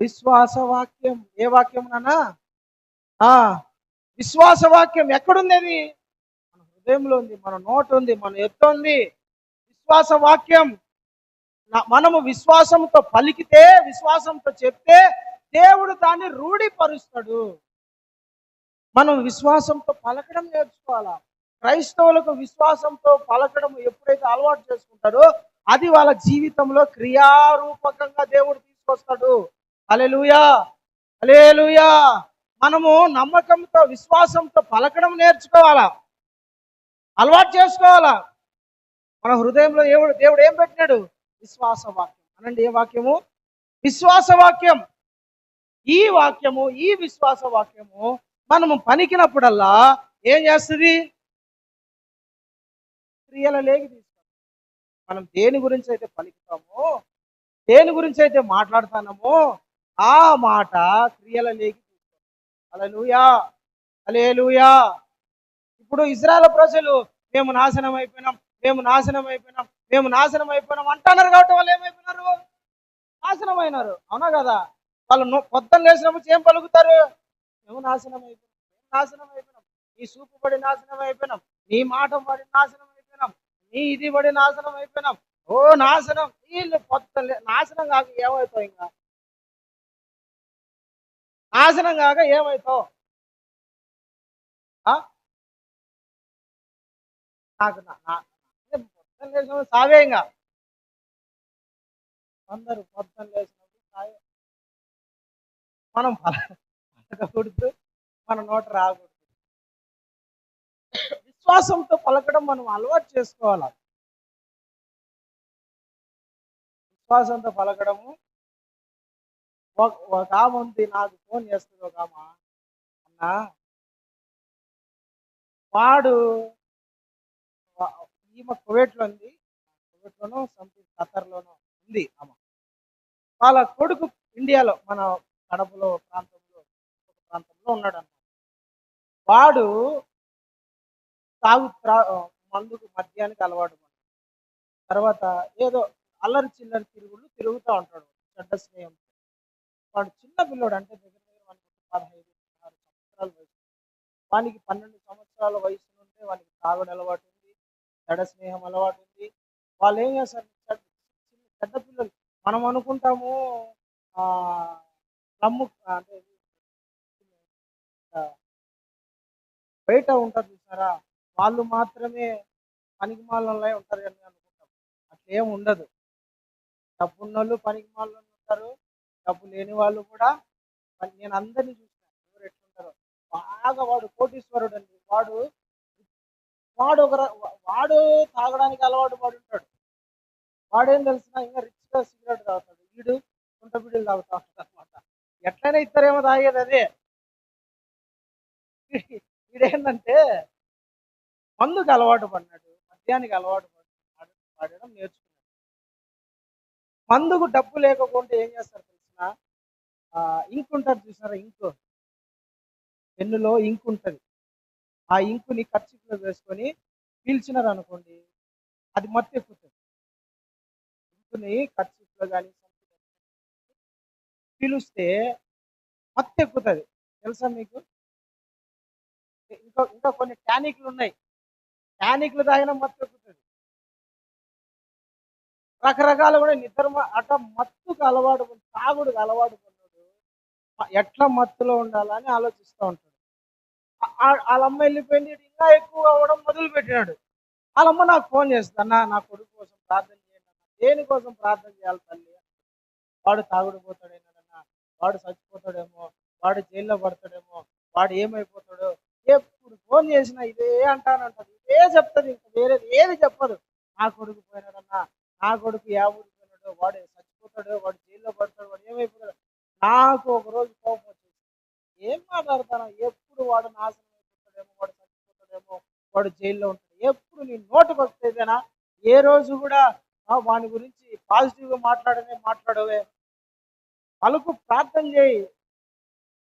విశ్వాస వాక్యం. ఏ వాక్యం నాన్న? ఆ విశ్వాస వాక్యం ఎక్కడుంది? అది మన హృదయంలో ఉంది, మన నోట ఉంది, మన ఎత్తు ఉంది. విశ్వాస వాక్యం మనము విశ్వాసంతో పలికితే, విశ్వాసంతో చెప్తే దేవుడు దాన్ని రూఢిపరుస్తాడు. మనం విశ్వాసంతో పలకడం నేర్చుకోవాలా. క్రైస్తవులకు విశ్వాసంతో పలకడం ఎప్పుడైతే అలవాటు చేసుకుంటారో అది వాళ్ళ జీవితంలో క్రియారూపకంగా దేవుడు తీసుకొస్తాడు. హల్లెలూయా, హల్లెలూయా. మనము నమ్మకంతో విశ్వాసంతో పలకడం నేర్చుకోవాలా, అలవాటు చేసుకోవాలా. మన హృదయంలో దేవుడు ఏం పెట్టినాడు? విశ్వాస వాక్యం. అనండి, ఏ వాక్యము? విశ్వాస వాక్యం. ఈ వాక్యము, ఈ విశ్వాస వాక్యము మనము పలికినప్పుడల్లా ఏం చేస్తుంది? క్రియల లేగి తీసుకోవాలి. మనం దేని గురించి అయితే పలుకుతామో, దేని గురించి అయితే మాట్లాడుతున్నామో ఆ మాట క్రియల లేగి తీసుకోవాలి. హల్లెలూయా, హల్లెలూయా. ఇప్పుడు ఇజ్రాయెల్ ప్రజలు మేము నాశనం అయిపోయినాం, మేము నాశనం అయిపోయినాం, మేము నాశనం అయిపోయినాం అంటున్నారు కాబట్టి వాళ్ళు ఏమైపోయినారు? నాశనం అయినారు. అవునా కదా? వాళ్ళు పొద్దున్న లేచినప్పుడు ఏం పలుకుతారు? మేము నాశనం అయిపోయినాం, మేము నాశనం అయిపోయినాం, నీ సూపు పడి నాశనం అయిపోయినాం, నీ మాట పడి నాశనం అయిపోయినాం, నీ ఇది పడి నాశనం అయిపోయినాం. ఓ నాశనం. వీళ్ళు పొద్దున్న నాశనం కాక ఏమవుతావు? ఇంకా నాశనం కాక ఏమవుతావు? నాకు పొద్దున్న లేచినప్పుడు సావే. ఇంకా అందరూ పొద్దున్న లేచినప్పుడు సావే. మనం పలకకూడదు, మన నోట రాకూడదు. విశ్వాసంతో పలకడం మనం అలవాటు చేసుకోవాలి. విశ్వాసంతో పలకడము. ఒక ఆమె ఉంది, నాకు ఫోన్ చేస్తుంది ఒక ఆమె. అన్నా, వాడు ఈమె కువైట్లో ఉంది, కువైట్లోనో సంథింగ్ ఖతర్లోనో ఉంది ఆమె. వాళ్ళ కొడుకు ఇండియాలో మన కడపలో ప్రాంతంలో ఉన్నాడు అన్నమాట. వాడు మందుకు మద్యానికి అలవాటు పడ్డాడు. తర్వాత ఏదో అల్లరి చిల్లరి తిరుగుతూ ఉంటాడు చెడ్డ స్నేహం. వాడు చిన్న పిల్లోడు, అంటే దగ్గర దగ్గర వానికి 15-16 సంవత్సరాల వయసు. వానికి 12 సంవత్సరాల వయసు నుండే వానికి తాగుడు అలవాటు ఉంది, చెడ్డ స్నేహం అలవాటు ఉంది. వాళ్ళు ఏం చేస్తారు? చెడ్డ పిల్లలు. మనం అనుకుంటాము నమ్ము అంటే బయట ఉంటారు చూసారా, వాళ్ళు మాత్రమే పనికి మాలలో ఉంటారు అని అనుకుంటాం. అట్లేం ఉండదు. డబ్బున్నోళ్ళు పనికి మాలలో ఉంటారు, డబ్బు లేని వాళ్ళు కూడా. నేను అందరినీ చూసాను ఎవరు ఎట్లుంటారో. బాగా వాడు కోటీశ్వరుడు అండి. వాడు వాడు ఒక వాడు తాగడానికి అలవాటు పడి ఉంటాడు. వాడేం తెలిసిన ఇంకా రిచ్గా సిగరెట్ తాగుతాడు, వీడు కుంట బిడ్డలు తాగుతా ఉంటాడు అనమాట. ఎట్లయినా ఇద్దరేమో తాగేది అదే. వీడేంటంటే మందుకు అలవాటు పడినాడు, మద్యానికి అలవాటు పడడం నేర్చుకున్నాడు. మందుకు డబ్బు లేకపోతే ఏం చేస్తారు తెలిసిన? ఇంకు ఉంటుంది చూసారా, ఇంకు, పెన్నులో ఇంకు ఉంటుంది. ఆ ఇంకుని కర్చీఫ్లో వేసుకొని పీల్చినారు అనుకోండి, అది మత్తు ఎక్కుతుంది. ఇంకుని కర్చీఫ్లో కానీ పీలుస్తే మత్తు ఎక్కుతుంది. తెలుసా మీకు? ఇంకా కొన్ని టానిక్లు ఉన్నాయి, టానిక్లు తాగినా మత్తు ఎక్కుతుంది. రకరకాలు కూడా నిద్ర అట్ట మత్తుకు అలవాటు, తాగుడుకు అలవాటు పడ్డాడు. ఎట్లా మత్తులో ఉండాలని ఆలోచిస్తూ ఉంటాడు. వాళ్ళమ్మ వెళ్ళిపోయింది, ఇంకా ఎక్కువ అవ్వడం మొదలు పెట్టినాడు. వాళ్ళమ్మ నాకు ఫోన్ చేస్తుందన్నా, నా కొడుకు కోసం ప్రార్థన చేయండి అన్న. దేనికోసం ప్రార్థన చేయాలి తల్లి? వాడు తాగుడు పోతాడేమోనన్నా, వాడు చచ్చిపోతాడేమో, వాడు జైల్లో పడతాడేమో, వాడు ఏమైపోతాడో. ఎప్పుడు ఫోన్ చేసినా ఇదే అంటానంటది, ఇదే చెప్తుంది, ఇంకా వేరేది ఏది చెప్పదు. నా కొడుకు పోయినాడన్నా, నా కొడుకు ఏ ఊరికి పోయినాడు, వాడు చచ్చిపోతాడు, వాడు జైల్లో పడతాడు, వాడు ఏమైపోతాడు. నాకు ఒక రోజు కోపం వచ్చింది. ఏం మాట్లాడతాను? ఎప్పుడు వాడు నాశనం అయిపోతాడేమో, వాడు చచ్చిపోతాడేమో, వాడు జైల్లో ఉంటాడు. ఎప్పుడు నీ నోటుకు వస్తేదేనా? ఏ రోజు కూడా వాని గురించి పాజిటివ్గా మాట్లాడవే. పలుకు, ప్రార్థన చేయి,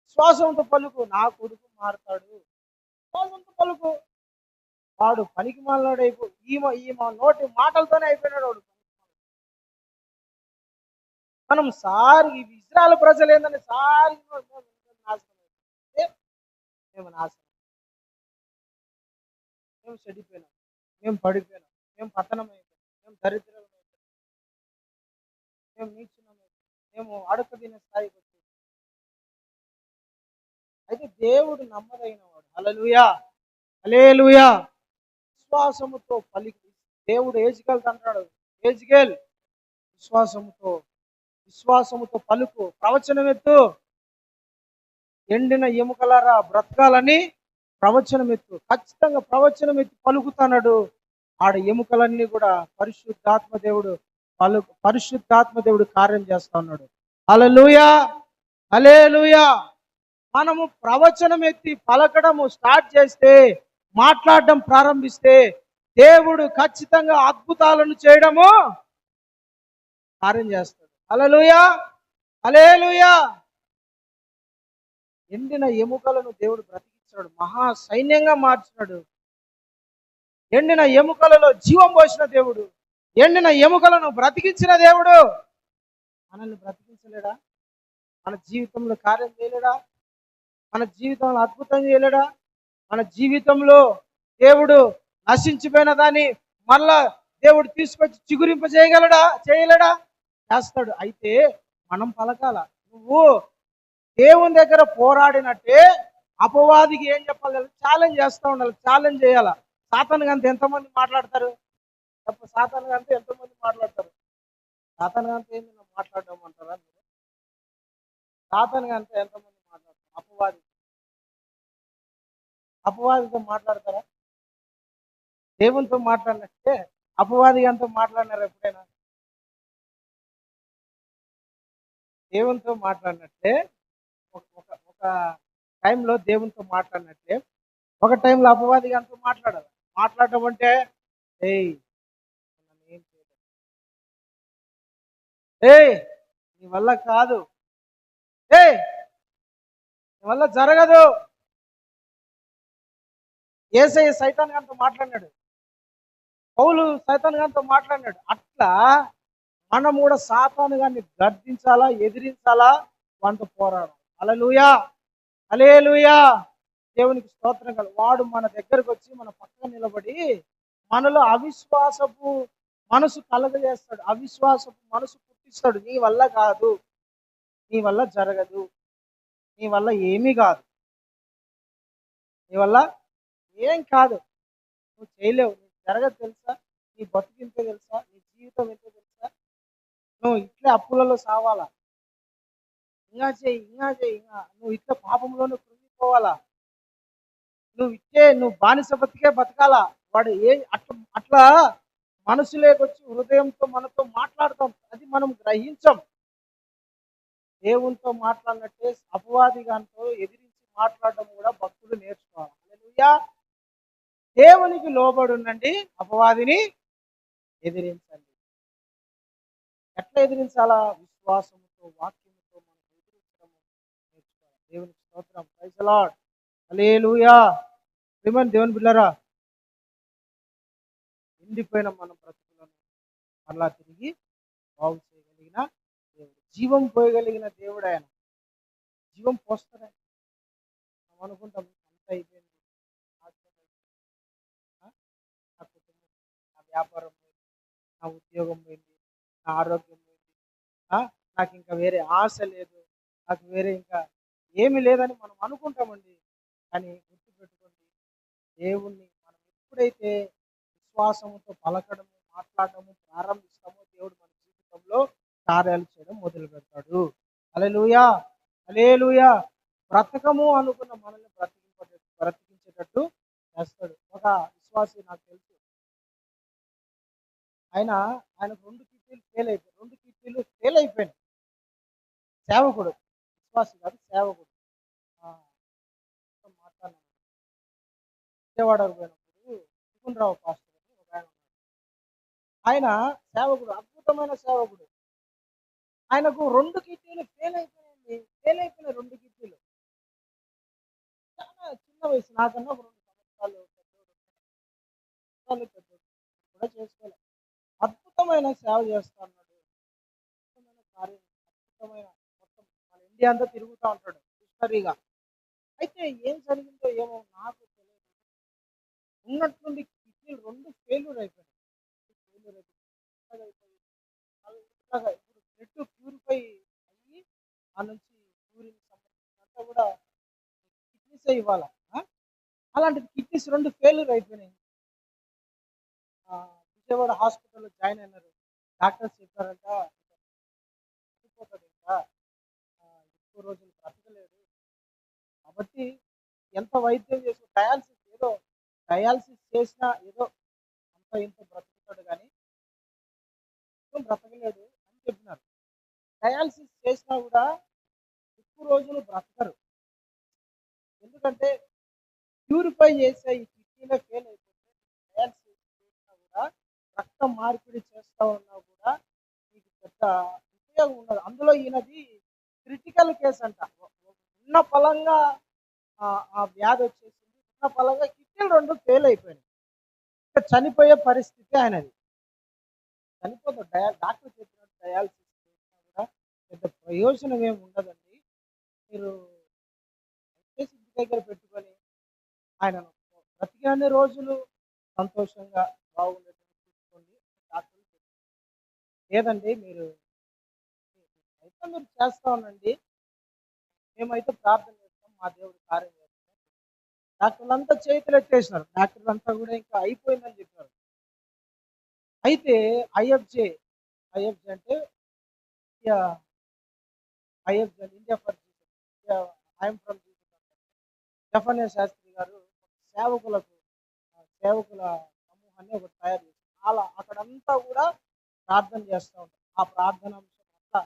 విశ్వాసంతో పలుకు, నా కొడుకు మారతాడు. విశ్వాసంతో పలుకు. వాడు పనికి మాలినాడు ఈమె ఈమె నోటి మాటలతోనే అయిపోయినాడు వాడు. మనం సారి ఇజ్రాయెల్ ప్రజలు ఏంటంటే సారి నాశనం అయిపోయింది. మేము నాశనం, మేము చెడిపోయినాం, మేము పడిపోయినాం, మేము పతనం అయిపోయినాం, మేము దరిద్రం అయిపోయినాం, మేము నీచునం అయిపోయినాం, మేము అడుక తినే స్థాయికి వచ్చి. అయితే దేవుడు నమ్మదైన వాడు. హల్లెలూయా, హల్లెలూయా. విశ్వాసముతో పలికి దేవుడు ఏజ్కేల్ అంటాడు, ఏజ్కేల్ విశ్వాసముతో పలుకు, ప్రవచనం ఎత్తు, ఎండిన ఎముకలారా బ్రతకాలని ప్రవచనం ఎత్తు. ఖచ్చితంగా ప్రవచనం ఎత్తి పలుకుతున్నాడు. ఆడ ఎముకలన్నీ కూడా పరిశుద్ధాత్మ దేవుడు కార్యం చేస్తా ఉన్నాడు. హల్లెలూయా, హల్లెలూయా. మనము ప్రవచనం ఎత్తి పలకడము స్టార్ట్ చేస్తే, మాట్లాడడం ప్రారంభిస్తే, దేవుడు ఖచ్చితంగా అద్భుతాలను చేయడము కార్యం చేస్తాడు. హల్లెలూయా, హల్లెలూయా. ఎండిన ఎముకలను దేవుడు బ్రతికించాడు, మహా సైన్యంగా మార్చినాడు. ఎండిన ఎముకలలో జీవం పోసిన దేవుడు, ఎండిన ఎముకలను బ్రతికించిన దేవుడు మనల్ని బ్రతికించలేడా? మన జీవితంలో కార్యం చేయలేడా? మన జీవితంలో అద్భుతం చేయలేడా? మన జీవితంలో దేవుడు నశించిపోయిన దాన్ని మళ్ళా దేవుడు తీసుకొచ్చి చిగురింప చేయలేడా? చేస్తాడు. అయితే మనం పలకాల. నువ్వు దేవుని దగ్గర పోరాడినట్టే అపవాదికి ఏం చెప్పాలి? ఛాలెంజ్ చేస్తూ ఉండాలి, ఛాలెంజ్ చేయాల. సాతాను గంత ఎంతమంది మాట్లాడతారు? సాతాను గంత ఎంతమంది మాట్లాడతారు? సాతాను గంత ఏంది మాట్లాడడం అంటారా మీరు? సాతాను గంత ఎంతమంది మాట్లాడతారు? అపవాదితో మాట్లాడతారా? దేవునితో మాట్లాడినట్టే అపవాది అంతా మాట్లాడినారు ఎప్పుడైనా? దేవునితో మాట్లాడినట్టే ఒక టైంలో దేవునితో మాట్లాడినట్టే ఒక టైంలో అపవాది అంతా మాట్లాడాలి. మాట్లాడటం అంటే ఏయ్ నీ వల్ల కాదు, నీ వల్ల జరగదు. యేసయ్య సైతాన్ గారితో మాట్లాడినాడు, పౌలు సైతాన్ గారితో మాట్లాడినాడు. అట్లా మనం కూడా సాతాను గారిని గర్దించాలా, ఎదిరించాలా, వాటితో పోరాడాలి. హల్లెలూయా, హల్లెలూయా. దేవునికి స్తోత్రం కలు. వాడు మన దగ్గరకు వచ్చి మన పక్కన నిలబడి మనలో అవిశ్వాసపు మనసు కలగజేస్తాడు, అవిశ్వాసపు మనసు పుట్టిస్తాడు. నీ వల్ల కాదు, నీ వల్ల జరగదు, నీ వల్ల ఏమీ కాదు, నీ వల్ల ఏం కాదు, నువ్వు చేయలేవు, నీకు జరగదు తెలుసా, నీ బతుకు ఇంతే తెలుసా, నీ జీవితం ఎంతో తెలుసా, నువ్వు ఇట్లే అప్పులలో సావాలా, ఇంకా చేయి, నువ్వు ఇట్లా పాపంలోనే కృంగిపోవాలా, నువ్వు బానిస బతికే బతకాలా. వాడు అట్లా మనసు లేకొచ్చి హృదయంతో మనతో మాట్లాడతాం, అది మనం గ్రహించం. దేవునితో మాట్లాడినట్టే అపవాది గానితో ఎదిరించి మాట్లాడడం కూడా భక్తులు నేర్చుకోవాలి. హల్లెలూయా. దేవునికి లోబడి ఉండండి, అపవాదిని ఎదిరించండి. ఎట్లా ఎదిరించాలా? విశ్వాసముతో, వాక్యముతో మనం ఎదిరించడం నేర్చుకోవాలి. దేవునికి స్తోత్రం, ప్రైజ్ ది లార్డ్, హల్లెలూయా. దేవుని బిడ్డలారా, ఎండిపోయిన మన బ్రతుకులను మరలా తిరిగి బాగు చేయగలిగిన దేవుడు, జీవం పోయగలిగిన దేవుడు ఆయన. జీవం పోస్తాడే. మనం అనుకుంటాం అంత అయిపోయింది, నా కుటుంబం, నా వ్యాపారం పోయింది, నా ఉద్యోగం పోయింది, నా ఆరోగ్యం పోయింది, నాకు ఇంకా వేరే ఆశ లేదు, నాకు వేరే ఇంకా ఏమీ లేదని మనం అనుకుంటామండి. కానీ గుర్తుపెట్టుకోండి, దేవుణ్ణి మనం ఎప్పుడైతే విశ్వాసంతో పలకడము, మాట్లాడటము ప్రారంభిస్తామో దేవుడు మన జీవితంలో కార్యాలు చేయడం మొదలు పెడతాడు. హల్లెలూయా, హల్లెలూయా. బ్రతకము అనుకున్న మనల్ని బ్రతికించేటట్టు చేస్తాడు. ఒక విశ్వాసి నాకు తెలుసు, ఆయనకు 2 కిడ్నీలు ఫెయిల్ అయిపోయినాయి. సేవకుడు, విశ్వాసి కాదు, సేవకుడు. మాట్లాడినాడు విజయవాడకు పోయినప్పుడు చిక్కునరావు పాస్టర్ అని ఒక ఆయన సేవకుడు, అద్భుతమైన సేవకుడు. ఆయనకు 2 కిడ్నీలు ఫెయిల్ అయిపోయాయండి. ఫెయిల్ అయిపోయిన 2 కిడ్నీలు. చాలా చిన్న వయసు, నాకన్నా ఒక 2 సంవత్సరాలు పెద్దోడు. పెద్దోడు కూడా చేసుకోలే. అద్భుతమైన సేవ చేస్తా ఉన్నాడు. అద్భుతమైన కార్యం, అద్భుతమైన మొత్తం మన ఇండియా అంతా తిరుగుతూ ఉంటాడు మిషనరీగా. అయితే ఏం జరిగిందో ఏమో నాకు తెలియదు. ఉన్నట్టుండి కిడ్నీలు 2 ఫెయిల్యూర్ అయిపోయాయి. ఫెయిల్యూర్ అయిపోయి ఇట్లాగా ఇప్పుడు బ్లడ్ ప్యూరిఫై అయ్యి ఆ నుంచి యూరిన్ సంబంధించినంతా కూడా కిడ్నీసే ఇవ్వాలా. అలాంటిది కిడ్నీస్ 2 ఫెయిల్యూర్ అయిపోయినాయి. విజయవాడ హాస్పిటల్లో జాయిన్ అయినారు. డాక్టర్స్ చెప్పారంట చనిపోతాడు, ఇంకా ఎక్కువ రోజులు బ్రతకలేడు. కాబట్టి ఎంత వైద్యం చేసి డయాలసిస్ చేసినా ఏదో అంత ఇంత బ్రతుకుతాడు, కానీ బ్రతకలేడు అని చెప్పినారు. డయాలసిస్ చేసినా కూడా ఎక్కువ రోజులు బ్రతకరు. ఎందుకంటే ప్యూరిఫై చేసే ఈ కిడ్నీలో ఫెయిల్ అయిపోతే డయాలసిస్ చేసినా కూడా, రక్తం మార్పిడి చేస్తా ఉన్నా కూడా మీకు పెద్ద ఉపయోగం ఉండదు. అందులో ఈయనది క్రిటికల్ కేసు అంట. ఉన్న ఫలంగా ఆ వ్యాధి వచ్చేసింది. ఉన్న ఫలంగా కిడ్నీలు 2 ఫెయిల్ అయిపోయినాయి. చనిపోయే పరిస్థితి ఆయనది. చనిపోతాడు. డాక్టర్ చెప్పినట్టు డయాలసిస్ చేసినా కూడా పెద్ద ప్రయోజనం ఏమి ఉండదండి. మీరు ఇంటి దగ్గర పెట్టుకొని ఆయనను బ్రతికినన్ని రోజులు సంతోషంగా బాగుండేటట్టు చూసుకోండి డాక్టర్లు చెప్పారు. లేదండి మీరు అయితే మీరు చేస్తా ఉండండి, మేమైతే ప్రార్థన చేస్తాం, మా దేవుడు కార్యం చేస్తాం. డాక్టర్లంతా చేతులు ఎత్తేసినారు. డాక్టర్లంతా కూడా ఇంకా అయిపోయిందని చెప్పారు. అయితే ఐఎఫ్జే అంటే India for IM from Zephaniah Shastri గారు సేవకుల సమూహాన్ని ఒకటి తయారు చేశారు. అలా అక్కడంతా కూడా ప్రార్థన చేస్తూ ఉంటారు. ఆ ప్రార్థన అంశం అంతా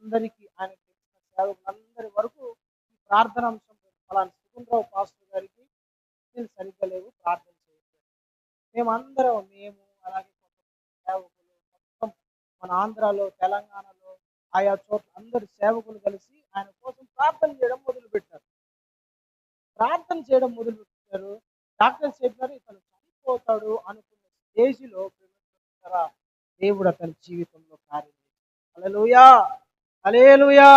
అందరికీ, ఆయన తెలిసిన సేవకులందరి వరకు ఈ ప్రార్థన అంశం ఫలాని సుగుణరావు పాస్టర్ గారికి సరిగ్గా లేవు, ప్రార్థన చేయట్లేదు. మేము అలాగే సేవకులు మొత్తం మన ఆంధ్రాలో, తెలంగాణలో, ఆయా చోట్ల అందరు సేవకులు కలిసి ఆయన కోసం ప్రార్థన చేయడం మొదలుపెట్టారు. డాక్టర్స్ చెప్పారు ఇతను చనిపోతాడు అనుకున్న స్టేజ్లో దేవుడు అతని జీవితంలో కార్యం చేశాడు. హల్లెలూయా, హల్లెలూయా.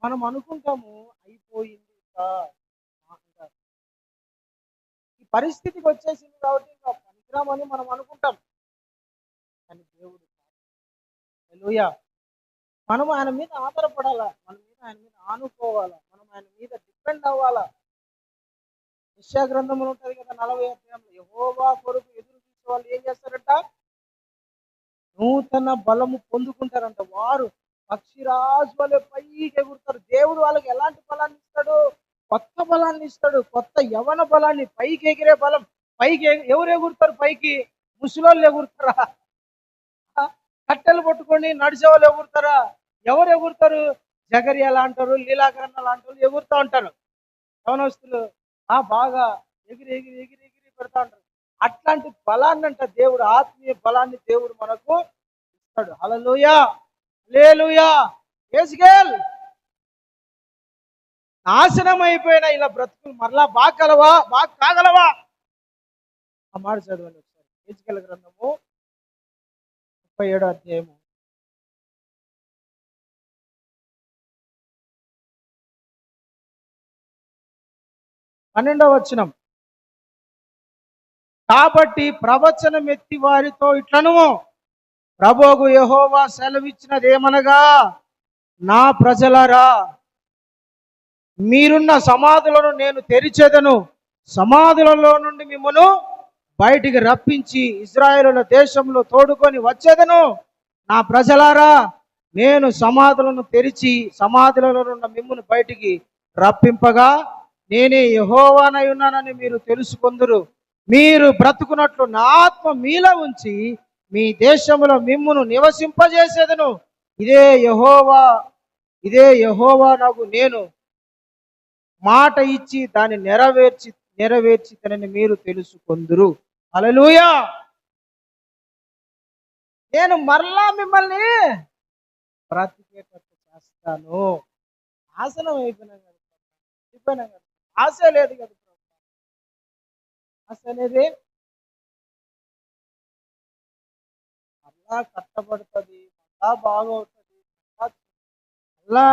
మనం అనుకుంటాము అయిపోయింది ఈ పరిస్థితికి వచ్చేసింది కాబట్టి ఇంకా పనికిరామని మనం అనుకుంటాం. కానీ దేవుడు, హల్లెలూయా, మనం ఆయన మీద ఆధారపడాలా, ఆయన మీద ఆనుకోవాలా, మనం ఆయన మీద డిపెండ్ అవ్వాలా. యెషయా గ్రంథంలో ఉంటుంది కదా 40వ అధ్యాయంలో, యెహోవా కొరకు ఎదురు చూసే వాళ్ళు ఏం చేస్తారంట? నూతన బలము పొందుకుంటారంట. వారు పక్షిరాజు వలె పైకి ఎగురుతారు. దేవుడు వాళ్ళకి ఎలాంటి బలాన్ని ఇస్తాడు? కొత్త బలాన్ని ఇస్తాడు. కొత్త యవన బలాన్ని, పైకి ఎగిరే బలం. పైకి ఎవరు ఎగురుతారు? పైకి ముసలోళ్ళు ఎగురుతారా? కట్టెలు పట్టుకొని నడిచే వాళ్ళు ఎగురుతారా? ఎవరు ఎగురుతారు? జగరియా లాంటారు, లీలాకరణ లాంటి వాళ్ళు ఎగురుతూ ఉంటారు. యవనస్తులు బాగా ఎగిరి ఎగిరి ఎగిరి ఎగిరి పెడతా ఉంటారు. అట్లాంటి బలాన్ని అంట దేవుడు, ఆత్మీయ బలాన్ని దేవుడు మనకు ఇస్తాడు. హల్లెలూయా, హల్లెలూయా. యేసుగేల్ నాశనం అయిపోయిన ఇలా బ్రతుకులు మరలా బాగా కాగలవా? ఆ మాట చదవండి ఒకసారి. యేసుగేల్ గ్రంథము 37వ అధ్యాయము 12వ వచనం. కాబట్టి ప్రవచనం ఎత్తి వారితో ఇట్లను, ప్రభువు యెహోవా సెలవిచ్చినదేమనగా, నా ప్రజలారా, మీరున్న సమాధులను నేను తెరిచెదను, సమాధులలో నుండి మిమ్మను బయటికి రప్పించి ఇశ్రాయేలుల దేశంలో తోడుకొని వచ్చేదను. నా ప్రజలారా, నేను సమాధులను తెరిచి సమాధులలో నుండి మిమ్మల్ని బయటికి రప్పింపగా నేనే యెహోవానై ఉన్నానని మీరు తెలుసుకొందురు. మీరు బ్రతుకున్నట్లు నా ఆత్మ మీలో ఉంచి మీ దేశంలో మిమ్మును నివసింపజేసేదను. ఇదే యెహోవా నాకు నేను మాట ఇచ్చి దాన్ని నెరవేర్చి తనని మీరు తెలుసుకొందురు. హల్లెలూయా. నేను మరలా మిమ్మల్ని బ్రతికేటట్టు చేస్తాను. నాశనం అయిపోయినాం కదా, అయిపోయినాం కదా, ఆశ లేదు కదా ప్రభు. ఆశ అనేది మళ్ళా కట్టబడుతుంది, మళ్ళా బాగవుతుంది, మళ్ళా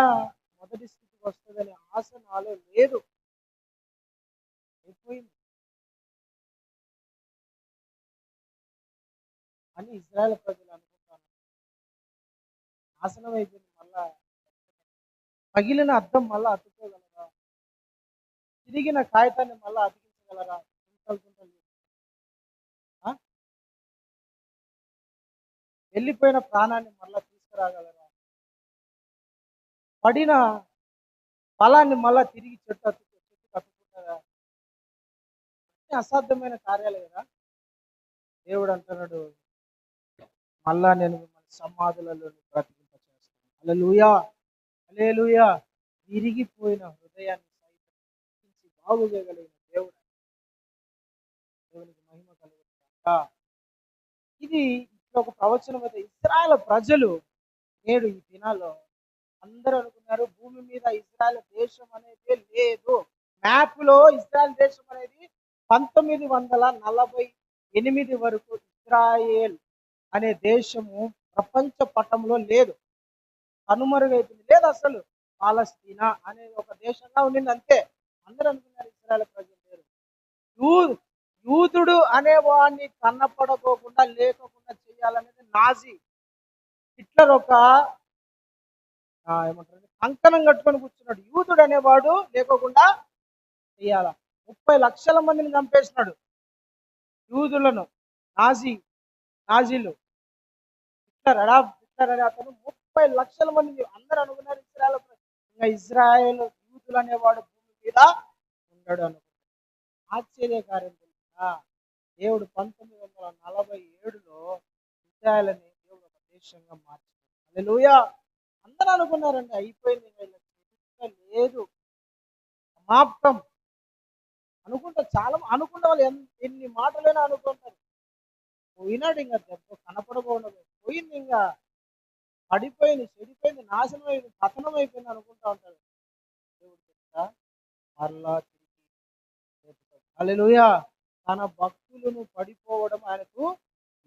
మొదటి స్థితికి వస్తుందని ఆశ నాలో లేదు. అయిపోయింది అని ఇజ్రాయెల్ ప్రజలు అనుకుంటాను. నాశనం అయిపోయింది. మళ్ళా పగిలిన అద్దం మళ్ళా అతుక్కోగలరా? తిరిగిన కాగితాన్ని మళ్ళా అతికించగలరా? తుంటలు తుంటలు ఆ? వెళ్ళిపోయిన ప్రాణాన్ని మళ్ళా తీసుకురాగలరా? పడిన ఫలాన్ని మళ్ళా తిరిగి చెట్టు కట్టుకుంటారా? అసాధ్యమైన కార్యాలు కదా. దేవుడు అంటున్నాడు, మళ్ళా నేను మిమ్మల్ని సమాధులలో బ్రతికింప చేస్తాను. హల్లెలూయా, హల్లెలూయా. విరిగిపోయిన హృదయాన్ని సైతం బాగు చేయగలిగిన దేవుడు. దేవునికి మహిమ కలుగుతుందా. ఇది ఇట్లా ఒక ప్రవచనం అయితే ఇశ్రాయేలు ప్రజలు నేడు ఈ దినాల్లో అందరూ అనుకున్నారు భూమి మీద ఇజ్రాయెల్ దేశం అనేది లేదు. మ్యాప్ లో ఇజ్రాయెల్ దేశం అనేది 1948 వరకు ఇజ్రాయేల్ అనే దేశము ప్రపంచ పటంలో లేదు, కనుమరుగైపోయింది. లేదు అసలు. పాలస్తీనా అనే ఒక దేశంగా ఉండింది అంతే. అందరూ అనుకున్నారు ఇజ్రాయెల్ ప్రజలు లేరు. యూదుడు అనేవాడిని కన్నపడకోకుండా లేకుండా చేయాలనేది నాజీ హిట్లర్ ఒక ఏమంటారు కంకణం కట్టుకొని కూర్చున్నాడు. యూదుడు అనేవాడు లేకోకుండా చేయాల. 30 లక్షల మందిని చంపేసినాడు యూదులను. నాజీలు హిట్లర్ అనే అతను 30 లక్షల మంది. అందరూ అనుకున్నారు ఇజ్రాయెల్ ఇంకా ఇజ్రాయెల్ యూదులు అనేవాడు భూమి మీద ఉన్నాడు అనుకున్నారు. ఆశ్చర్యకార్యం తెలుసా, దేవుడు 1947లో ఇజ్రాయెల్ అనే దేవుడు ఒక దేశంగా మార్చాడు. హల్లెలూయా. అందరూ అనుకున్నారండి అయిపోయింది, లేదు, సమాప్తం అనుకుంటా. చాలా అనుకున్న వాళ్ళు ఎన్ని మాటలైనా అనుకుంటారు. పోయినాడు, ఇంకా దెబ్బ కనపడకూడదు, పోయింది, ఇంకా పడిపోయింది, చెడిపోయింది, నాశనం అయింది, పతనం అయిపోయింది అనుకుంటా ఉంటారు. దేవుడు చెప్తా మరలా తిరిగి లేపుతాడు. హల్లెలూయా. తన భక్తులను పడిపోవడం ఆయనకు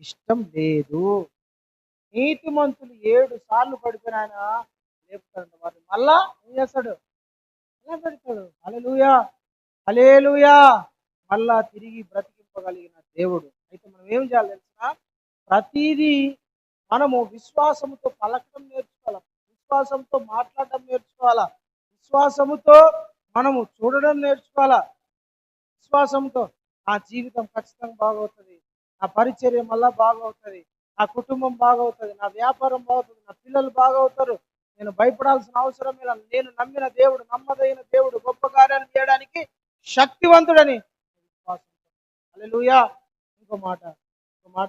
ఇష్టం లేదు. నీతిమంతులు 7 సార్లు పడిపోయిన ఆయన లేపుతాడు. వారిని మళ్ళా ఏం చేస్తాడు? ఎలా పెడతాడు? హల్లెలూయా, హల్లెలూయా. మళ్ళా తిరిగి బ్రతికింపగలిగిన దేవుడు. అయితే మనం ఏం చేయాలి తెలిసిన, ప్రతిదీ మనము విశ్వాసముతో పలకడం నేర్చుకోవాలి, విశ్వాసంతో మాట్లాడడం నేర్చుకోవాలా, విశ్వాసముతో మనము చూడడం నేర్చుకోవాలా. విశ్వాసంతో నా జీవితం ఖచ్చితంగా బాగవుతుంది, నా పరిచర్య మళ్ళా బాగవుతుంది, నా కుటుంబం బాగవుతుంది, నా వ్యాపారం బాగుతుంది, నా పిల్లలు బాగవుతారు, నేను భయపడాల్సిన అవసరం లేదు, నేను నమ్మిన దేవుడు నమ్మదైన దేవుడు గొప్ప కార్యాలు చేయడానికి శక్తివంతుడని విశ్వాసంతో. హల్లెలూయా. ఇంకో మాట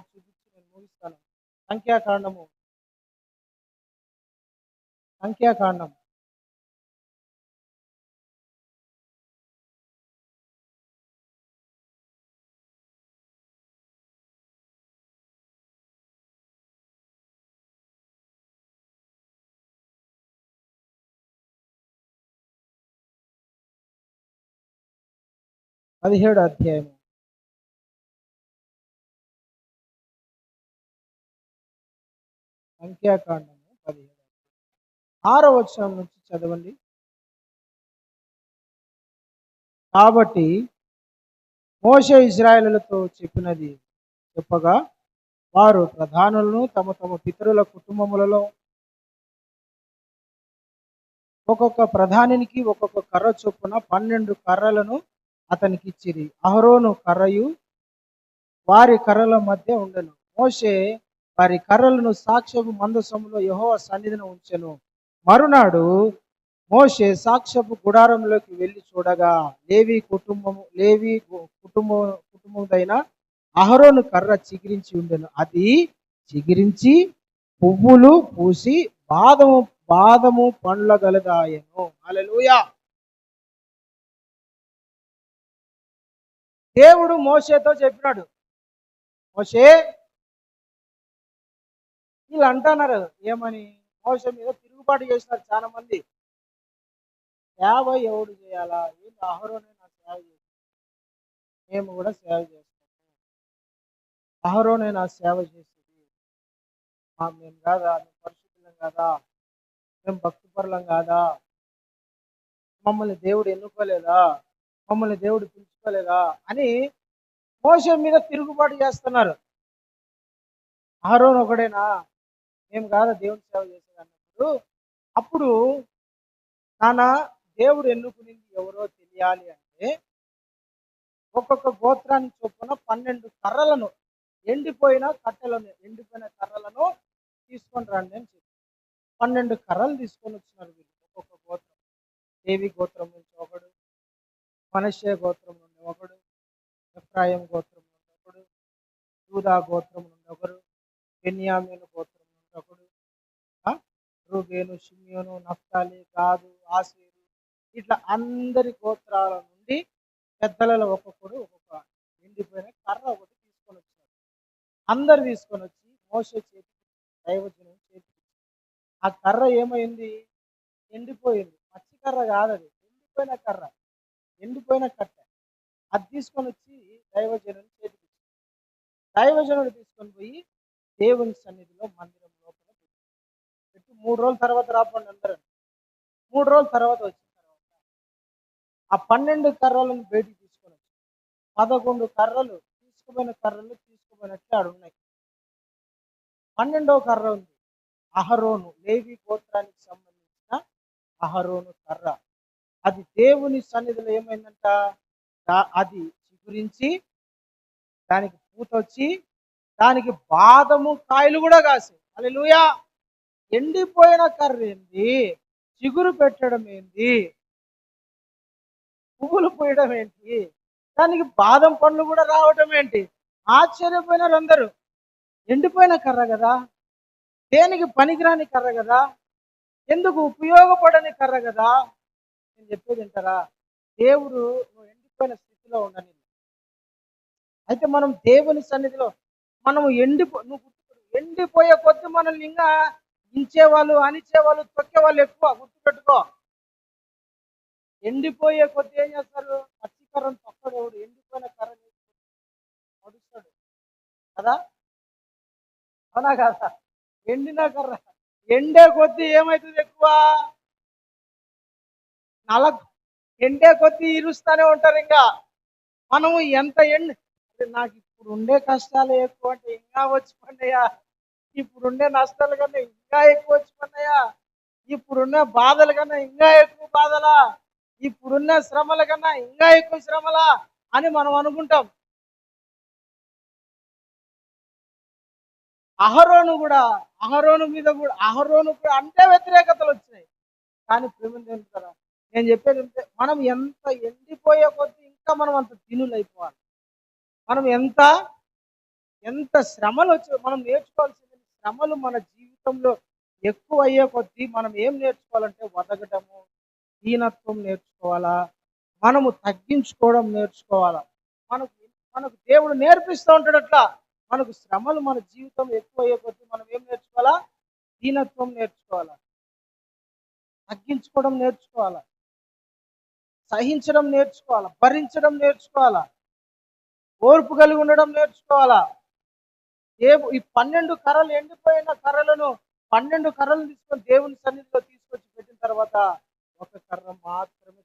చూపించి నేను ముగిస్తాను. సంఖ్యాకాండం 17 అధ్యాయం. సంఖ్యాకాండము 17 6వ వచనం నుంచి చదవండి. కాబట్టి మోషే ఇశ్రాయేలులతో చెప్పగా వారు ప్రధానులను తమ తమ పితరుల కుటుంబములలో ఒక్కొక్క ప్రధానికి ఒక్కొక్క కర్ర చొప్పున 12 కర్రలను అతనికి ఇచ్చిరి. అహరోను కర్రయు వారి కర్రల మధ్య ఉండెను. మోషే వారి కర్రలను సాక్ష్యపు మందసములో యెహోవా సన్నిధిన ఉంచెను. మరునాడు మోషే సాక్ష్యపు గుడారంలోకి వెళ్ళి చూడగా లేవి కుటుంబముదైన అహరోను కర్ర చిగిరించి ఉండెను. అది చిగిరించి పువ్వులు పూసి బాదము పండ్ల గలదాయను. హల్లెలూయా. దేవుడు మోషేతో చెప్పినాడు, మోషే వీళ్ళు అంటున్నారు ఏమని, మోషే మీద తిరుగుబాటు చేసినారు చాలా మంది. సేవ ఎవడు చేయాలా? ఏంటి అహరోనే నా సేవ చేసి మేము కూడా సేవ చేస్తాం. అహరోనే నా సేవ చేసేది. మేము కాదా? మేము పరిశుద్ధులం కాదా? మేము భక్తిపరులం కాదా? మమ్మల్ని దేవుడు ఎన్నుకోలేదా? మమ్మల్ని దేవుడు పిలుచుకోలేదా? అని మోషే మీద తిరుగుబాటు చేస్తున్నారు. అహరోను ఒకడేనా? మేము కాదా దేవుని సేవ చేసేది అన్నప్పుడు, అప్పుడు నాన్న దేవుడు ఎన్నుకునింది ఎవరో తెలియాలి అంటే ఒక్కొక్క గోత్రానికి చొప్పున 12 కర్రలను, ఎండిపోయిన కర్రలను తీసుకొని రండి అని చెప్పి 12 కర్రలు తీసుకొని వచ్చినారు వీళ్ళు. ఒక్కొక్క గోత్రం, దేవి గోత్రం నుంచి ఒకడు, మనష్షే గోత్రం నుండి ఒకడు, ఎఫ్రాయిం గోత్రం నుండి ఒకడు, యూదా గోత్రం నుండి ఒకడు, బెన్యామీను గోత్రం నుండి ఒకడు, రూబేను, షిమ్యోను, నఫ్తాలి, గాదు, ఆషేరు, ఇట్లా అందరి గోత్రాల నుండి పెద్దలలో ఒక్కొక్కడు ఒక్కొక్క ఎండిపోయిన కర్ర ఒకటి తీసుకొని వచ్చారు. అందరు తీసుకొని వచ్చి మోషే చేతికి, దైవజనం చేతికి, ఆ కర్ర ఏమైంది? ఎండిపోయింది. పచ్చి కర్ర కాదు అది, ఎండిపోయిన కర్ర, ఎండిపోయిన కట్టె. అది తీసుకొని వచ్చి దైవజనుని చేతికి, దైవజనుడు తీసుకొని పోయి దేవుని సన్నిధిలో మందిరం లోపల పెట్టి 3 రోజుల తర్వాత రాపండి అందరూ. 3 రోజుల తర్వాత వచ్చిన తర్వాత ఆ 12 కర్రలను బయటికి తీసుకొని వచ్చి 11 కర్రలు తీసుకుపోయినట్లే ఆడున్నాయి. 12వ కర్ర ఉంది, అహరోను, లేవి గోత్రానికి సంబంధించిన అహరోను కర్ర. అది దేవుని సన్నిధిలో ఏమైందంట? అది చిగురించి దానికి పూత వచ్చి దానికి బాదము కాయలు కూడా కాసాయి. హల్లెలూయా! ఎండిపోయిన కర్ర ఏంది? చిగురు పెట్టడం ఏంది? పువ్వులు పోయడం ఏంటి? దానికి బాదం పండ్లు కూడా రావటం ఏంటి? ఆశ్చర్యపోయినారు అందరూ. ఎండిపోయిన కర్ర కదా, దేనికి పనికిరాని కర్ర కదా, ఎందుకు ఉపయోగపడని కర్ర కదా. నేను చెప్పేది వింటారా? దేవుడు నువ్వు ఎండిపోయిన స్థితిలో ఉండని, అయితే మనం దేవుని సన్నిధిలో మనము ఎండిపోయే కొద్ది మనల్ని ఇంకా ఇంచేవాళ్ళు, అనిచేవాళ్ళు, తొక్కేవాళ్ళు ఎక్కువ. గుర్తుపెట్టుకో. ఎండిపోయే కొద్ది ఏం చేస్తారు? పచ్చి కర్రను తొక్కడు ఎవడు, ఎండిపోయిన కర్రని పడుస్తాడు కదా, అవునా కదా? ఎండిన కర్ర ఎండే కొద్ది ఏమవుతుంది? ఎక్కువ ఎండే కొద్ది ఇరుస్తానే ఉంటారు. ఇంకా మనము ఎంత నాకు ఇప్పుడు ఉండే కష్టాలు ఎక్కువ అంటే ఇంకా వచ్చి పడినాయా, ఇప్పుడుండే నష్టాలు కన్నా ఇంకా ఎక్కువ వచ్చి పడినాయా, ఇప్పుడున్న బాధల కన్నా ఇంకా ఎక్కువ బాధలా, ఇప్పుడున్న శ్రమల కన్నా ఇంకా ఎక్కువ శ్రమలా అని మనం అనుకుంటాం. అహరోను మీద కూడా అంటే వ్యతిరేకతలు వచ్చినాయి. కానీ ప్రేమ కదా, నేను చెప్పేది మనం ఎంత ఎండిపోయే కొద్దీ ఇంకా మనం అంత తినులైపోవాలి. మనం ఎంత శ్రమలు వచ్చి మనం నేర్చుకోవాల్సింది, శ్రమలు మన జీవితంలో ఎక్కువ అయ్యే కొద్దీ మనం ఏం నేర్చుకోవాలంటే వదగటము, దీనత్వం నేర్చుకోవాలా, మనము తగ్గించుకోవడం నేర్చుకోవాలా. మనకు మనకు దేవుడు నేర్పిస్తూ ఉంటాడు అట్లా. మనకు శ్రమలు మన జీవితం ఎక్కువ అయ్యే కొద్దీ మనం ఏం నేర్చుకోవాలా? దీనత్వం నేర్చుకోవాలా, తగ్గించుకోవడం నేర్చుకోవాలా, సహించడం నేర్చుకోవాలా, భరించడం నేర్చుకోవాలా, ఓర్పు కలిగి ఉండడం నేర్చుకోవాలా. ఈ 12 కర్రలు, ఎండిపోయిన కర్రలను 12 కర్రలు తీసుకొని దేవుని సన్నిధిలో తీసుకొచ్చి పెట్టిన తర్వాత ఒక కర్ర మాత్రమే,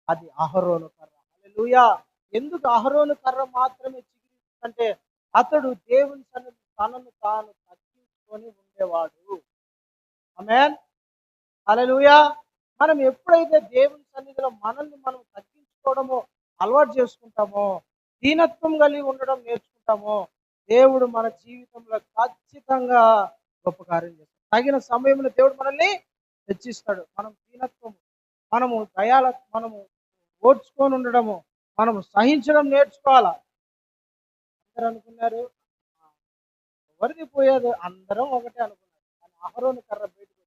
అది అహరోను కర్ర. హల్లెలూయా! ఎందుకు అహరోను కర్ర మాత్రమే చిగురించిందంటే అతడు దేవుని సన్నిధి తనను తాను తగ్గించుకొని ఉండేవాడు. ఆమేన్. హల్లెలూయా! మనం ఎప్పుడైతే దేవుని సన్నిధిలో మనల్ని మనం తగ్గించుకోవడమో అలవాటు చేసుకుంటామో, దీనత్వం కలిగి ఉండడం నేర్చుకుంటామో, దేవుడు మన జీవితంలో ఖచ్చితంగా గొప్ప కార్యం చేస్తాడు. తగిన సమయంలో దేవుడు మనల్ని హెచ్చిస్తాడు. మనం దీనత్వం, మనము ఓర్చుకొని ఉండడము, మనము సహించడం నేర్చుకోవాలా. అందరూ అనుకున్నారు ఎవరిది పోయేది, అందరం ఒకటే అనుకున్నారు. కానీ అహరోను కర్ర బయటకు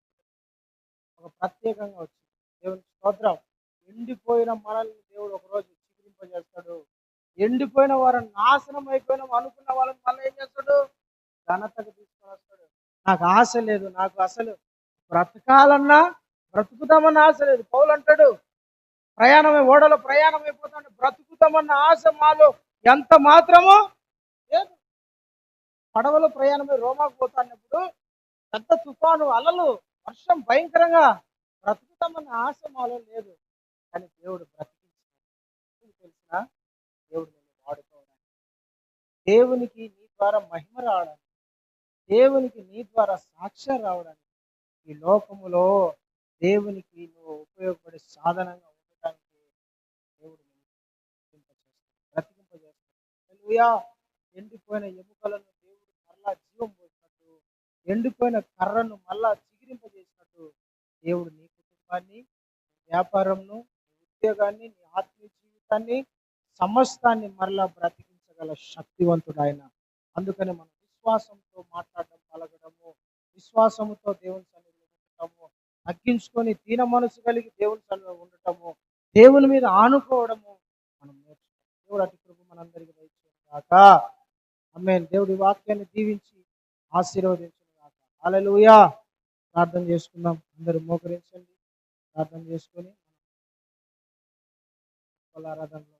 ఒక ప్రత్యేకంగా వచ్చింది. దేవునికి స్తోత్రం. ఎండిపోయిన మనల్ని దేవుడు ఒకరోజు చిగురింపజేస్తాడు. ఎండిపోయిన వారు, నాశనం అయిపోయిన అనుకున్న వాళ్ళని మళ్ళీ ఏం చేస్తాడు? ఘనతకు తీసుకొని వస్తాడు. నాకు ఆశ లేదు, నాకు అసలు బ్రతకాలన్నా బ్రతుకుతామన్న ఆశ లేదు. పౌలు అంటాడు, ఓడలో ప్రయాణం అయిపోతాడు, బ్రతుకుతామన్న ఆశ మాలో ఎంత మాత్రమో లేదు. పడవలో ప్రయాణమై రోమాకు పోతాన్నప్పుడు పెద్ద తుఫాను, అలలు, వర్షం భయంకరంగా, బ్రతుకుతామన్న ఆశ మాలో లేదు. కానీ దేవుడు బ్రతికించాడు. తెలిసిన దేవుడు నిన్ను వాడుకోవడానికి, దేవునికి నీ ద్వారా మహిమ రావడానికి, దేవునికి నీ ద్వారా సాక్ష్యం రావడానికి, ఈ లోకములో దేవునికి నువ్వు ఉపయోగపడే సాధనంగా ఉండటానికి దేవుడు బ్రతికింపజేస్తాడు. హల్లెలూయా. ఎండిపోయిన ఎముకలను దేవుడు మరలా జీవం పోసినట్టు, ఎండిపోయిన కర్రను మళ్ళా చిగిరింపజేసినట్టు దేవుడు నీ కుటుంబాన్ని, వ్యాపారంను, నీ ఉద్యోగాన్ని, నీ ఆత్మీయ జీవితాన్ని, సమస్తాన్ని మరలా బ్రతికించగల శక్తివంతుడు ఆయన. అందుకని మనం విశ్వాసంతో మాట్లాడడం, పలకడము, విశ్వాసముతో దేవుని సన్నిధిలో ఉండటము, తగ్గించుకొని దీన మనసు కలిగి దేవుని సన్నిధిలో ఉండటము, దేవుని మీద ఆనుకోవడము మనం నేర్చుకోవాలి. దేవుడు అతి కృప మనందరికీ దయచేయను గాక. ఆమేన్. దేవుడి వాక్యాన్ని దీవించి ఆశీర్వదించును గాక. హల్లెలూయా. ప్రార్థన చేసుకుందాం. అందరూ మోకరించండి, ప్రార్థన చేసుకొని ఆరాధనలో